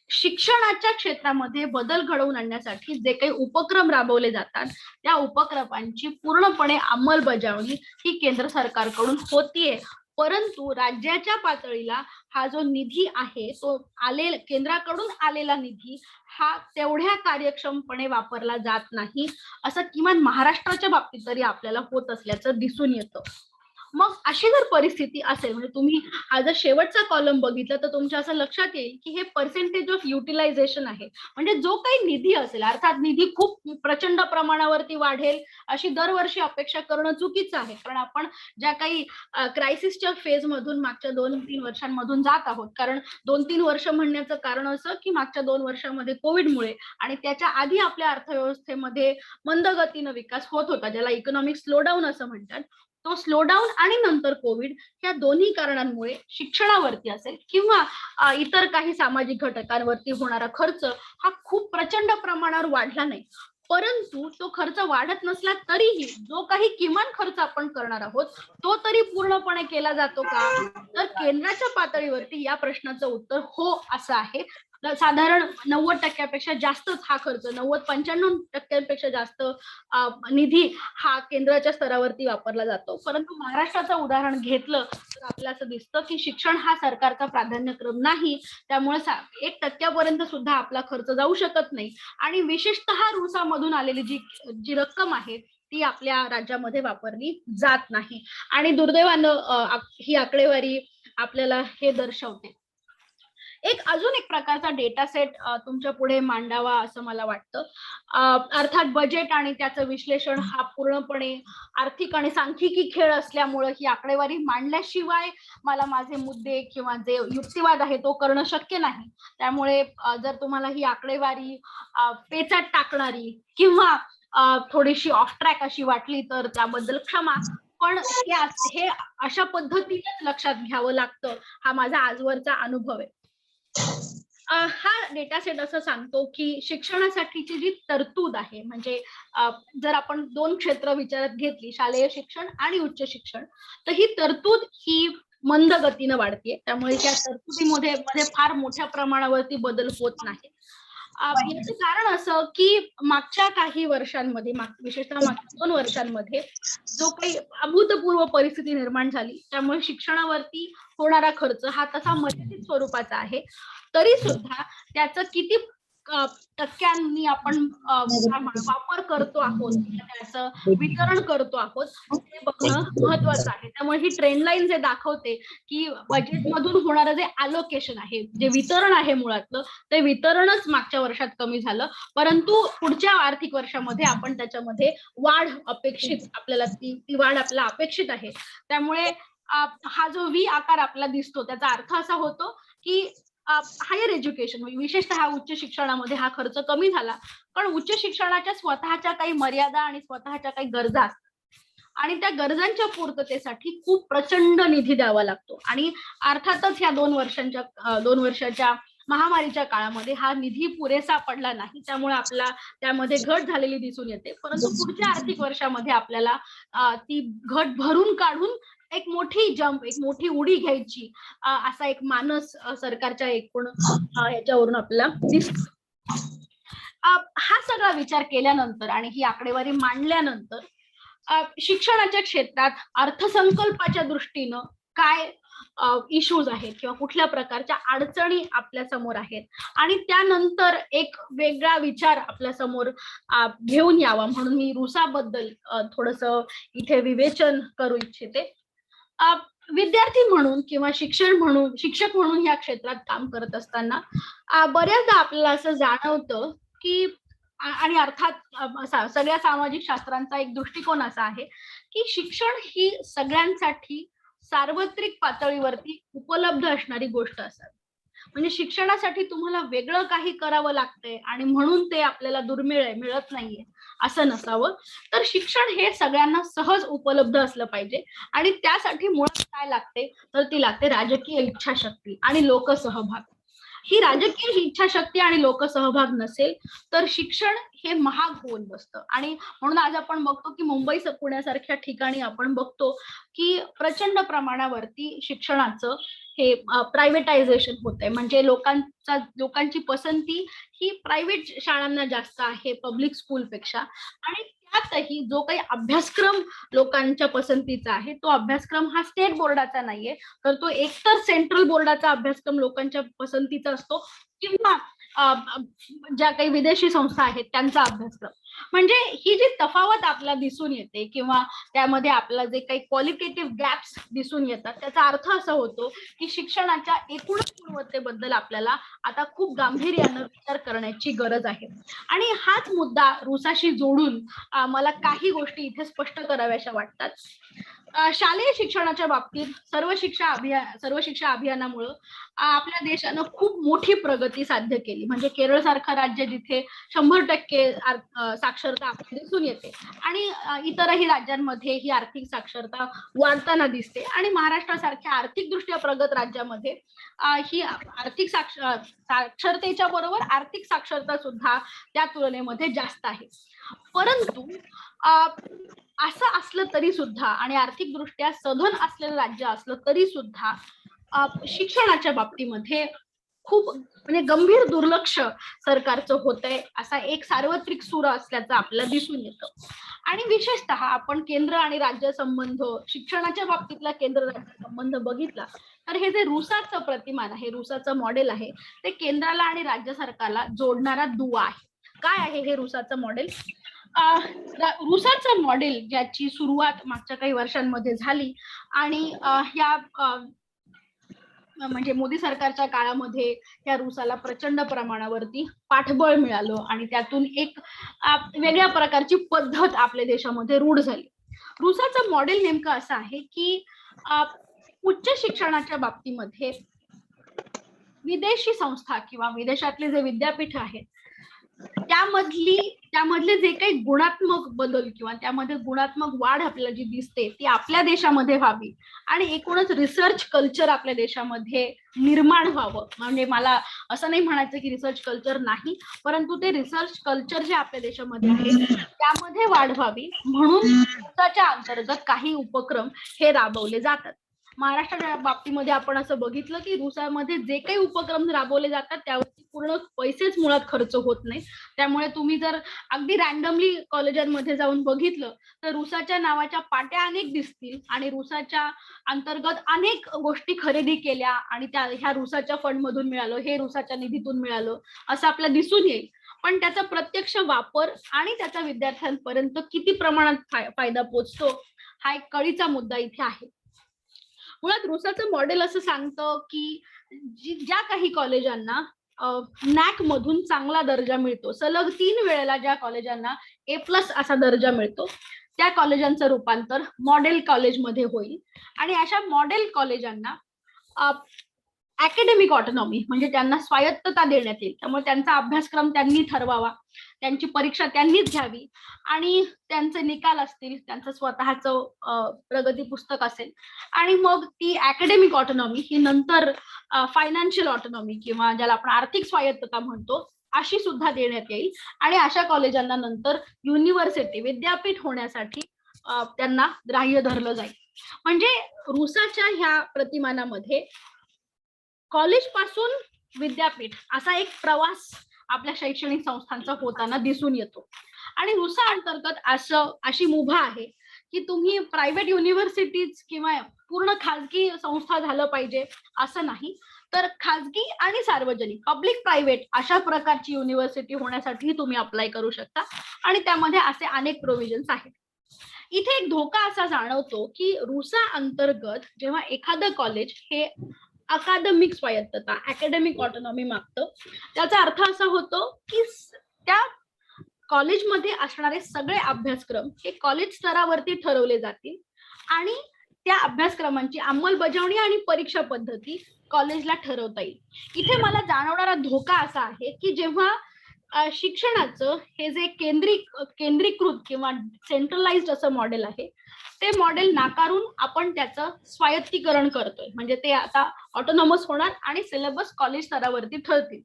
शिक्षणाच्या क्षेत्रामध्ये बदल घडवून आणण्यासाठी जे काही उपक्रम राबवले जातात त्या उपक्रमांची पूर्णपणे अंमलबजावणी ही केंद्र सरकारकडून होतीये, परंतु राज्याच्या पातळीला हा जो निधी आहे तो केंद्राकडून आलेला निधी हा तेवढ्या कार्यक्षमपणे वापरला जात नाही, असं किमान महाराष्ट्राच्या बाबतीत तरी आपल्याला होत असल्याचं दिसून येतं. मग अशी जर परिस्थिती असेल, म्हणजे तुम्ही हा जर शेवटचा कॉलम बघितला तर तुमच्या असं लक्षात येईल की हे पर्सेंटेज ऑफ युटिलायझेशन आहे. म्हणजे जो काही निधी असेल, अर्थात निधी खूप प्रचंड प्रमाणावरती वाढेल अशी दरवर्षी अपेक्षा करणं चुकीचं आहे, कारण आपण ज्या काही क्रायसिसच्या फेज मधून मागच्या 2-3 वर्षांमधून जात आहोत. कारण 2-3 वर्ष म्हणण्याचं कारण असं की मागच्या 2 वर्षांमध्ये कोविडमुळे आणि त्याच्या आधी आपल्या अर्थव्यवस्थेमध्ये मंदगतीनं विकास होत होता, ज्याला इकॉनॉमिक स्लोडाऊन असं म्हणतात. तो स्लोडाऊन आणि नंतर कोविड या दोन्ही कारणांमुळे शिक्षणावरती असेल किंवा इतर काही सामाजिक घटकांवरती होणारा खर्च हा खूप प्रचंड प्रमाणावर वाढला नाही. परंतु तो खर्च वाढत नसला तरीही जो काही किमान खर्च आपण करणार आहोत तो तरी पूर्णपणे केला जातो का? तर केंद्राच्या पातळीवरती या प्रश्नाचं उत्तर हो असं आहे. साधारण 90% जास्तच हा खर्च, 90-95% जास्त निधी हा केंद्राच्या स्तरावरती वापरला जातो. परंतु महाराष्ट्राचं उदाहरण घेतलं तर आपल्याला असं दिसतं की शिक्षण हा सरकारचा प्राधान्यक्रम नाही, त्यामुळे 1% सुद्धा आपला खर्च जाऊ शकत नाही आणि विशेषतः रुसामधून आलेली जी रक्कम आहे ती आपल्या राज्यामध्ये वापरली जात नाही. आणि दुर्दैवानं ही आकडेवारी आपल्याला हे दर्शवते. अजून एक प्रकारचा डेटा सेट तुमच्या पुढे मांडावा असं मला वाटतं. अर्थात बजेट आणि त्याचं विश्लेषण हा पूर्णपणे आर्थिक आणि सांख्यिकी खेळ असल्यामुळे ही आकडेवारी मांडल्याशिवाय मला माझे मुद्दे किंवा जे युक्तिवाद आहे तो करणं शक्य नाही. त्यामुळे जर तुम्हाला ही आकडेवारी पेचात टाकणारी किंवा थोडीशी ऑफ ट्रॅक अशी वाटली तर त्याबद्दल क्षमा, पण हे अशा पद्धतीनेच लक्षात घ्यावं लागतं, हा माझा आजवरचा अनुभव आहे. हा डेटा सेट असं सांगतो की शिक्षणासाठीची जी तरतूद आहे, म्हणजे जर आपण 2 क्षेत्र विचारात घेतली, शालेय शिक्षण आणि उच्च शिक्षण, तर ही तरतूद ही मंद गतीनं वाढते. त्यामुळे त्या तरतुदीमध्ये फार मोठ्या प्रमाणावरती बदल होत नाही. याचं कारण असं की मागच्या काही वर्षांमध्ये, विशेषतः मागच्या 2 वर्षांमध्ये जो काही अभूतपूर्व परिस्थिती निर्माण झाली, त्यामुळे शिक्षणावरती होणारा खर्च हा तसा मर्यादित स्वरूपाचा आहे. तरी सुद्धा त्याचं किती टक्क्यांनी आपण वापर करतो आहोत, त्याचं वितरण करतो आहोत ते बघणं महत्वाचं आहे. त्यामुळे ही ट्रेंड लाईन जे दाखवते की बजेटमधून होणारं जे अलोकेशन आहे, जे वितरण आहे मुळातलं, ते वितरणच मागच्या वर्षात कमी झालं. परंतु पुढच्या आर्थिक वर्षामध्ये आपण त्याच्यामध्ये वाढ अपेक्षित, आपल्याला ती वाढ आपल्याला अपेक्षित आहे. त्यामुळे हा जो व्ही आकार आपल्याला दिसतो त्याचा अर्थ असा होतो की हायर एज्युकेशन, विशेषतः उच्च शिक्षणामध्ये हा खर्च कमी झाला, पण उच्च शिक्षणाच्या स्वतःच्या काही मर्यादा आणि स्वतःच्या काही गरजा असतात आणि त्या गरजांच्या पूर्ततेसाठी खूप प्रचंड निधी द्यावा लागतो. आणि अर्थातच ह्या 2 वर्षाच्या महामारीच्या काळामध्ये हा निधी पुरेसा पडला नाही, त्यामुळे आपला त्यामध्ये घट झालेली दिसून येते. परंतु पुढच्या आर्थिक वर्षामध्ये आपल्याला ती घट भरून काढून एक मोठी उडी घ्यायची असा एक मानस सरकारच्या एकूण याच्यावरून आपल्याला दिसतो. हा सगळा विचार केल्यानंतर आणि ही आकडेवारी मांडल्यानंतर शिक्षणाच्या क्षेत्रात अर्थसंकल्पाच्या दृष्टीनं काय इश्यूज आहेत किंवा कुठल्या प्रकारच्या अडचणी आपल्या समोर आहेत आणि त्यानंतर एक वेगळा विचार आपल्या समोर घेऊन यावा म्हणून मी रुसाबद्दल थोडंसं इथे विवेचन करू इच्छिते. विद्यार्थी म्हणून किंवा शिक्षक म्हणून या क्षेत्रात काम करत असताना बऱ्याचदा आपल्याला असं जाणवतं की आणि अर्थात सगळ्या सामाजिक शास्त्रांचा एक दृष्टिकोन असा आहे की शिक्षण ही सगळ्यांसाठी सार्वत्रिक पातळीवरती उपलब्ध असणारी गोष्ट असावी. म्हणजे शिक्षणासाठी तुम्हाला वेगळं काही करावं लागतंय आणि म्हणून ते आपल्याला दुर्मिळ आहे, मिळत नाहीये असं नसावं. तर शिक्षण हे सगळ्यांना सहज उपलब्ध असलं पाहिजे आणि त्यासाठी मुळात काय लागते तर ती लागते राजकीय इच्छाशक्ती आणि लोकसहभाग. ही राजकीय इच्छाशक्ती आणि लोकसहभाग नसेल तर शिक्षण हे महाग होऊन बसतं. आणि म्हणून आज आपण बघतो की मुंबई पुण्यासारख्या ठिकाणी आपण बघतो की प्रचंड प्रमाणावरती शिक्षणाचं हे प्रायव्हेटायझेशन होतंय. म्हणजे लोकांची पसंती ही प्रायव्हेट शाळांना जास्त आहे पब्लिक स्कूलपेक्षा आणि त्यातही जो काही अभ्यासक्रम लोकांच्या पसंतीचा आहे तो अभ्यासक्रम हा स्टेट बोर्डाचा नाहीये, तर तो एकतर सेंट्रल बोर्डाचा अभ्यासक्रम लोकांच्या पसंतीचा असतो किंवा ज्या काही विदेशी संस्था आहेत त्यांचा अभ्यासक्रम. म्हणजे ही जी तफावत आपल्याला दिसून येते किंवा त्यामध्ये आपल्याला जे काही क्वालिटेटिव्ह गॅप्स दिसून येतात, त्याचा अर्थ असा होतो की शिक्षणाच्या एकूणच गुणवत्तेबद्दल आपल्याला आता खूप गांभीर्यानं विचार करण्याची गरज आहे. आणि हाच मुद्दा रुसाशी जोडून मला काही गोष्टी इथे स्पष्ट कराव्याशा वाटतात. शालेय शिक्षणाच्या बाबतीत सर्व शिक्षा अभियानामुळे आपल्या देशानं खूप मोठी प्रगती साध्य केली. म्हणजे केरळ सारखं राज्य जिथे 100% साक्षरता आपल्याला दिसून येते आणि इतरही राज्यांमध्ये ही आर्थिक साक्षरता वाढताना दिसते आणि महाराष्ट्रासारख्या आर्थिकदृष्ट्या प्रगत राज्यामध्ये ही आर्थिक साक्षरतेच्या बरोबर आर्थिक साक्षरता सुद्धा त्या तुलनेमध्ये जास्त आहे. परंतु असं असलं तरी सुद्धा आणि आर्थिकदृष्ट्या सधन असलेलं राज्य असलं तरी सुद्धा शिक्षणाच्या बाबतीमध्ये खूप म्हणजे गंभीर दुर्लक्ष सरकारचं होतंय असा एक सार्वत्रिक सूर असल्याचं आपल्याला दिसून येतं. आणि विशेषतः आपण केंद्र आणि राज्य संबंध शिक्षणाच्या बाबतीतला केंद्र राज्य संबंध बघितला तर हे जे रुसाचं प्रतिमान आहे, रुसाचं मॉडेल आहे, ते केंद्राला आणि राज्य सरकारला जोडणारा दुवा आहे. काय आहे हे रुसाचं मॉडेल? रुसाचं मॉडेल ज्याची सुरुवात मागच्या काही वर्षांमध्ये झाली आणि ह्या म्हणजे मोदी सरकारच्या काळामध्ये या रुसाला प्रचंड प्रमाणावरती पाठबळ मिळालं आणि त्यातून एक वेगळ्या प्रकारची पद्धत आपल्या देशामध्ये रूढ झाली. रुसाचं मॉडेल नेमकं असं आहे की उच्च शिक्षणाच्या बाबतीमध्ये विदेशी संस्था किंवा विदेशातले जे विद्यापीठ आहेत त्यामधले जे काही गुणात्मक बदल किंवा त्यामध्ये गुणात्मक वाढ आपल्याला जी दिसते ती आपल्या देशामध्ये व्हावी आणि एकूणच रिसर्च कल्चर आपल्या देशामध्ये निर्माण व्हावं. म्हणजे मला असं नाही म्हणायचं की रिसर्च कल्चर नाही, परंतु ते रिसर्च कल्चर जे आपल्या देशामध्ये आहे त्यामध्ये वाढ व्हावी म्हणून त्याच्या अंतर्गत काही उपक्रम हे राबवले जातात. महाराष्ट्राच्या बाबतीमध्ये आपण असं बघितलं की रुसामध्ये जे काही उपक्रम राबवले जातात त्यावरती पूर्ण पैसेच मुळात खर्च होत नाही. त्यामुळे तुम्ही जर अगदी रॅन्डमली कॉलेजांमध्ये जाऊन बघितलं तर रुसाच्या नावाच्या पाट्या अनेक दिसतील आणि रुसाच्या अंतर्गत अनेक गोष्टी खरेदी केल्या आणि त्या ह्या रुसाच्या फंड मधून मिळालं, हे रुसाच्या निधीतून मिळालं असं आपल्याला दिसून येईल. पण त्याचा प्रत्यक्ष वापर आणि त्याचा विद्यार्थ्यांपर्यंत किती प्रमाणात फायदा पोचतो हा एक कळीचा मुद्दा इथे आहे. मुळात रुसाचं मॉडेल असं सांगतं की ज्या काही कॉलेजांना नॅक मधून चांगला दर्जा मिळतो, सलग 3 वेळेला ज्या कॉलेजांना A+ असा दर्जा मिळतो त्या कॉलेजांचं रूपांतर मॉडेल कॉलेजमध्ये होईल आणि अशा मॉडेल कॉलेजांना अकॅडमिक ऑटोनॉमी म्हणजे त्यांना स्वायत्तता देण्यात येईल. त्यामुळे त्यांचा अभ्यासक्रम त्यांनी ठरवावा, त्यांची परीक्षा त्यांनीच घ्यावी आणि त्यांचे निकाल असतील, त्यांचं स्वतःचं प्रगती पुस्तक असेल आणि मग ती अकॅडमिक ऑटोनॉमी ही नंतर फायनान्शियल ऑटोनॉमी किंवा ज्याला आपण आर्थिक स्वायत्तता म्हणतो अशी सुद्धा देण्यात येईल आणि अशा कॉलेजांना नंतर युनिव्हर्सिटी विद्यापीठ होण्यासाठी त्यांना ग्राह्य धरलं जाईल. म्हणजे रुसाच्या ह्या प्रतिमानामध्ये कॉलेज पासून विद्यापीठ असा एक प्रवास आपल्या शैक्षणिक संस्थांचा होताना दिसून येतो आणि रुसा अंतर्गत अशी मुभा आहे की तुम्ही प्रायव्हेट युनिव्हर्सिटीज किंवा पूर्ण खाजगी संस्था झालं पाहिजे असं नाही, तर खाजगी आणि सार्वजनिक पब्लिक प्रायव्हेट अशा प्रकारची युनिव्हर्सिटी होण्यासाठी तुम्ही अप्लाय करू शकता आणि त्यामध्ये असे अनेक प्रोव्हिजन्स आहेत. इथे एक धोका असा जाणवतो की रुसा अंतर्गत जेव्हा एखादं कॉलेज हे अकादमिक स्वायत्तता अकॅडमिक ऑटोनॉमी मागतं त्याचा अर्थ असा होतो की त्या कॉलेजमध्ये असणारे सगळे अभ्यासक्रम हे कॉलेज स्तरावरती ठरवले जातील आणि त्या अभ्यासक्रमांची अंमलबजावणी आणि परीक्षा पद्धती कॉलेजला ठरवता येईल. इथे मला जाणवणारा धोका असा आहे की जेव्हा शिक्षणाचं हे जे केंद्रीकृत किंवा सेंट्रलाइज्ड असं मॉडेल आहे ते मॉडेल नाकारून आपण त्याचं स्वायत्तीकरण करतोय, म्हणजे ते आता ऑटोनॉमस होणार आणि सिलेबस कॉलेज स्तरावरती ठरतील.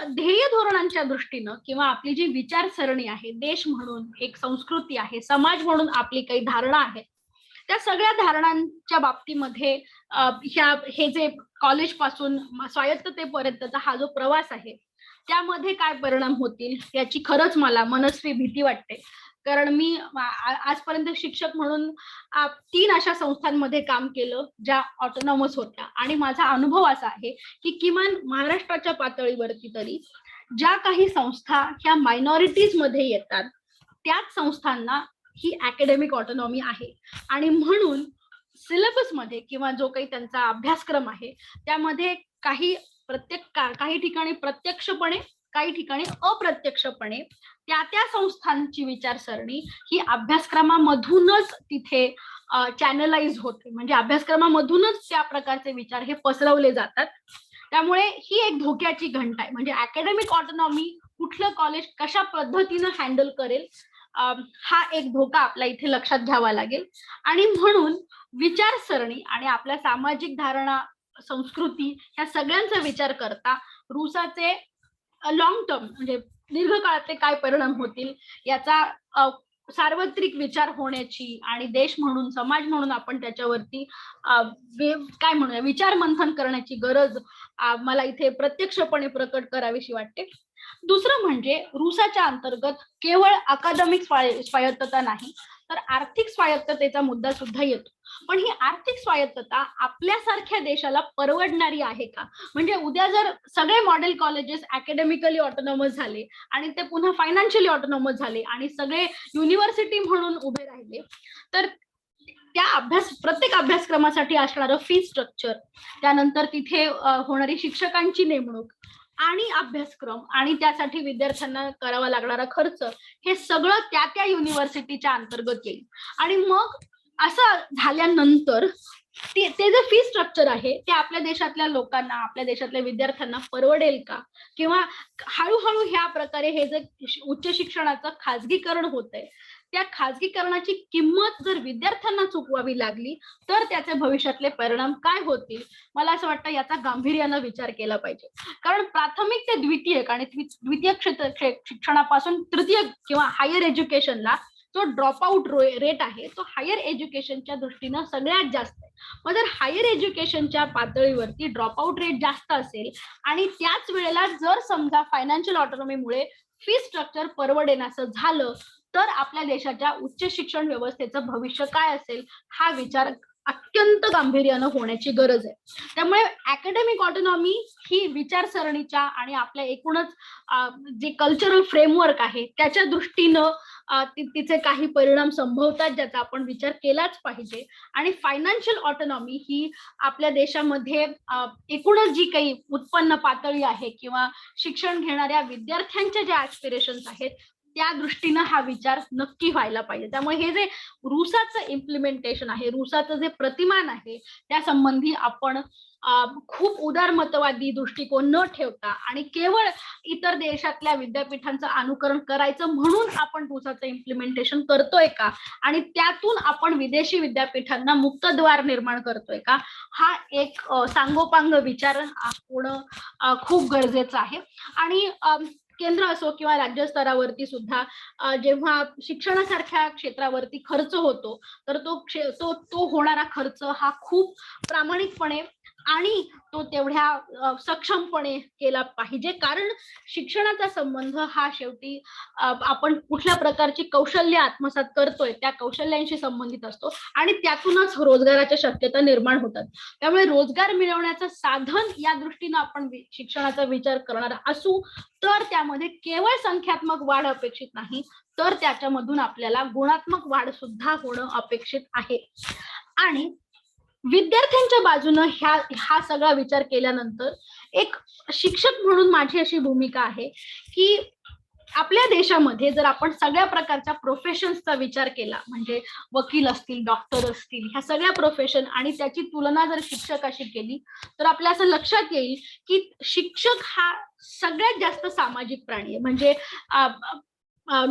ध्येय धोरणांच्या दृष्टीनं किंवा आपली जी विचारसरणी आहे, देश म्हणून एक संस्कृती आहे, समाज म्हणून आपली काही धारणा आहे, त्या सगळ्या धारणांच्या बाबतीमध्ये हे जे कॉलेज पासून स्वायत्ततेपर्यंतचा हा जो प्रवास आहे त्यामध्ये काय परिणाम होतील याची खरंच मला मनस्वी भीती वाटते. कारण मी आजपर्यंत शिक्षक म्हणून 3 अशा संस्थांमध्ये काम केलं ज्या ऑटोनॉमस होत्या आणि माझा अनुभव असा आहे की किमान महाराष्ट्राच्या पातळीवरती तरी ज्या काही संस्था ह्या मायनॉरिटीज मध्ये येतात त्याच संस्थांना ही अकॅडमिक ऑटोनॉमी आहे आणि म्हणून सिलेबस मध्ये किंवा जो काही त्यांचा अभ्यासक्रम आहे त्यामध्ये काही ठिकाणी प्रत्यक्षपणे काही ठिकाणी अप्रत्यक्षपणे त्या संस्थांची विचारसरणी ही अभ्यासक्रमामधूनच तिथे चॅनलाइज होते. म्हणजे अभ्यासक्रमामधूनच त्या प्रकारचे विचार हे पसरवले जातात. त्यामुळे ही एक धोक्याची घंटा आहे. म्हणजे अकॅडमिक ऑटोनॉमी कुठलं कॉलेज कशा पद्धतीनं हँडल करेल हा एक धोका आपल्या इथे लक्षात घ्यावा लागेल. आणि म्हणून विचारसरणी आणि आपल्या सामाजिक धारणा संस्कृती ह्या सगळ्यांचा विचार करता रुसाचे लॉंग टर्म म्हणजे दीर्घकाळातले काय परिणाम होतील याचा सार्वत्रिक विचार होण्याची आणि देश म्हणून समाज म्हणून आपण त्याच्यावरती काय म्हणूया विचार मंथन करण्याची गरज मला इथे प्रत्यक्षपणे प्रकट करावीशी वाटते. दुसरं म्हणजे रुसाच्या अंतर्गत केवळ अकादमिक स्वायत्तता नाही तर आर्थिक स्वायत्ततेचा मुद्दा सुद्धा येतो. पण ही आर्थिक स्वायत्तता आपल्यासारख्या देशाला परवडणारी आहे का? म्हणजे उद्या जर सगळे मॉडेल कॉलेजेस अकॅडमिकली ऑटोनॉमस झाले आणि ते पुन्हा फायनान्शियली ऑटोनॉमस झाले आणि सगळे युनिव्हर्सिटी म्हणून उभे राहिले तर त्या प्रत्येक अभ्यासक्रमासाठी असणारं फी स्ट्रक्चर, त्यानंतर तिथे होणारी शिक्षकांची नेमणूक आणि अभ्यासक्रम आणि त्यासाठी विद्यार्थ्यांना करावा लागणारा खर्च हे सगळं त्या युनिव्हर्सिटीच्या अंतर्गत येईल. आणि मग असं झाल्यानंतर ते जे फी स्ट्रक्चर आहे ते आपल्या देशातल्या लोकांना आपल्या देशातल्या विद्यार्थ्यांना परवडेल का? किंवा हळूहळू ह्या प्रकारे हे जे उच्च शिक्षणाचं खाजगीकरण होतंय त्या खाजगीकरणाची किंमत जर विद्यार्थ्यांना चुकवावी लागली तर त्याचे भविष्यातले परिणाम काय होतील मला असं वाटतं याचा गांभीर्यानं विचार केला पाहिजे. कारण प्राथमिक ते द्वितीयक आणि द्वितीयक शिक्षणापासून तृतीयक किंवा हायर एज्युकेशनला जो ड्रॉप आउट रेट आहे तो हायर एज्युकेशनच्या दृष्टीनं सगळ्यात जास्त आहे. मग जर हायर एज्युकेशनच्या पातळीवरती ड्रॉप आउट रेट जास्त असेल आणि त्याच वेळेला जर समजा फायनान्शियल ऑटोनॉमीमुळे फी स्ट्रक्चर परवडेनासं झालं तर आपल्या देशाच्या उच्च शिक्षण व्यवस्थेचं भविष्य काय असेल हा विचार अत्यंत गांभीर्यानं होण्याची गरज आहे. त्यामुळे अकॅडमिक ऑटोनॉमी ही विचारसरणीच्या आणि आपल्या एकूणच जे कल्चरल फ्रेमवर्क आहे त्याच्या दृष्टीनं तिचे काही परिणाम संभवतात ज्याचा आपण विचार केलाच पाहिजे. आणि फायनान्शियल ऑटोनॉमी ही आपल्या देशामध्ये एकूणच जी काही उत्पन्न पातळी आहे किंवा शिक्षण घेणाऱ्या विद्यार्थ्यांच्या ज्या ऍस्पिरेशन्स आहेत त्या दृष्टीनं हा विचार नक्की व्हायला पाहिजे. त्यामुळे हे जे रुसाचं इम्प्लिमेंटेशन आहे रुसाचं जे प्रतिमान आहे त्या संबंधी आपण खूप उदारमतवादी दृष्टिकोन न ठेवता आणि केवळ इतर देशातल्या विद्यापीठांचं अनुकरण करायचं म्हणून आपण रुसाचं इम्प्लिमेंटेशन करतोय का आणि त्यातून आपण विदेशी विद्यापीठांना मुक्तद्वार निर्माण करतोय का हा एक सांगोपांग विचार होणं खूप गरजेचं आहे. आणि केंद्र असो किंवा राज्य स्तरावरती सुद्धा जेव्हा शिक्षणासारख्या क्षेत्रावरती खर्च होतो तर तो होणारा खर्च हा खूप प्रामाणिकपणे आणि तो तेवढ्या सक्षमपणे केला पाहिजे. कारण शिक्षणाचा संबंध हा शेवटी आपण कुठल्या प्रकारची कौशल्य आत्मसात करतोय त्या कौशल्यांशी संबंधित असतो आणि त्यातूनच रोजगाराच्या शक्यता निर्माण होतात. त्यामुळे रोजगार मिळवण्याचं साधन या दृष्टीनं आपण शिक्षणाचा विचार करणार असू तर त्यामध्ये केवळ संख्यात्मक वाढ अपेक्षित नाही तर त्याच्यामधून आपल्याला गुणात्मक वाढ सुद्धा होणं अपेक्षित आहे. आणि विद्यार्थ्यांच्या बाजूनं हा सगळा विचार केल्यानंतर एक शिक्षक म्हणून माझी अशी भूमिका आहे की आपल्या देशामध्ये जर आपण सगळ्या प्रकारच्या प्रोफेशन्सचा विचार केला म्हणजे वकील असतील डॉक्टर असतील ह्या सगळ्या प्रोफेशन आणि त्याची तुलना जर शिक्षकाशी केली तर आपल्या असं लक्षात येईल की शिक्षक हा सगळ्यात जास्त सामाजिक प्राणी आहे. म्हणजे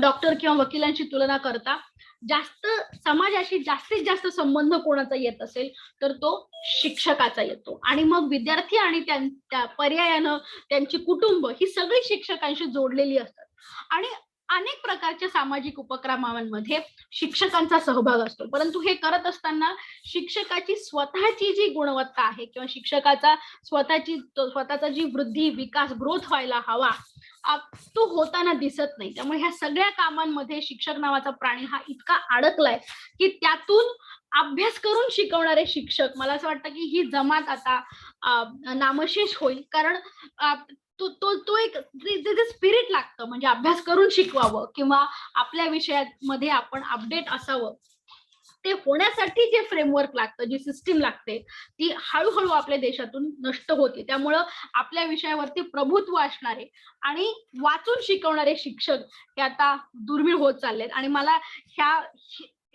डॉक्टर किंवा वकिलांची तुलना करता जास्त समाजाशी जास्तीत जास्त संबंध कोणाचा येत असेल तर तो शिक्षकाचा येतो. आणि मग विद्यार्थी आणि त्या पर्यायानं त्यांची कुटुंब ही सगळी शिक्षकांशी जोडलेली असतात. आणि अनेक प्रकारच्या सामाजिक उपक्रमांमध्ये शिक्षकांचा सहभाग असतो, परंतु हे करत असताना शिक्षकाची स्वतःची जी गुणवत्ता आहे किंवा शिक्षकाचा स्वतःचा जी वृद्धी, विकास, ग्रोथ व्हायला हवा तो होताना दिसत नाही. त्यामुळे ह्या सगळ्या कामांमध्ये शिक्षक नावाचा प्राणी हा इतका अडकलाय की त्यातून अभ्यास करून शिकवणारे शिक्षक, मला असं वाटतं की ही जमात आता नामशेष होईल. कारण तो तो तो एक जे स्पिरिट लागतं, म्हणजे अभ्यास करून शिकवावं किंवा आपल्या विषयामध्ये आपण अपडेट असावं, ते होण्यासाठी जे फ्रेमवर्क लागतं, जी सिस्टीम लागते, ती हळूहळू आपल्या देशातून नष्ट होते. त्यामुळं आपल्या विषयावरती प्रभुत्व असणारे आणि वाचून शिकवणारे शिक्षक हे आता दुर्मिळ होत चाललेत. आणि मला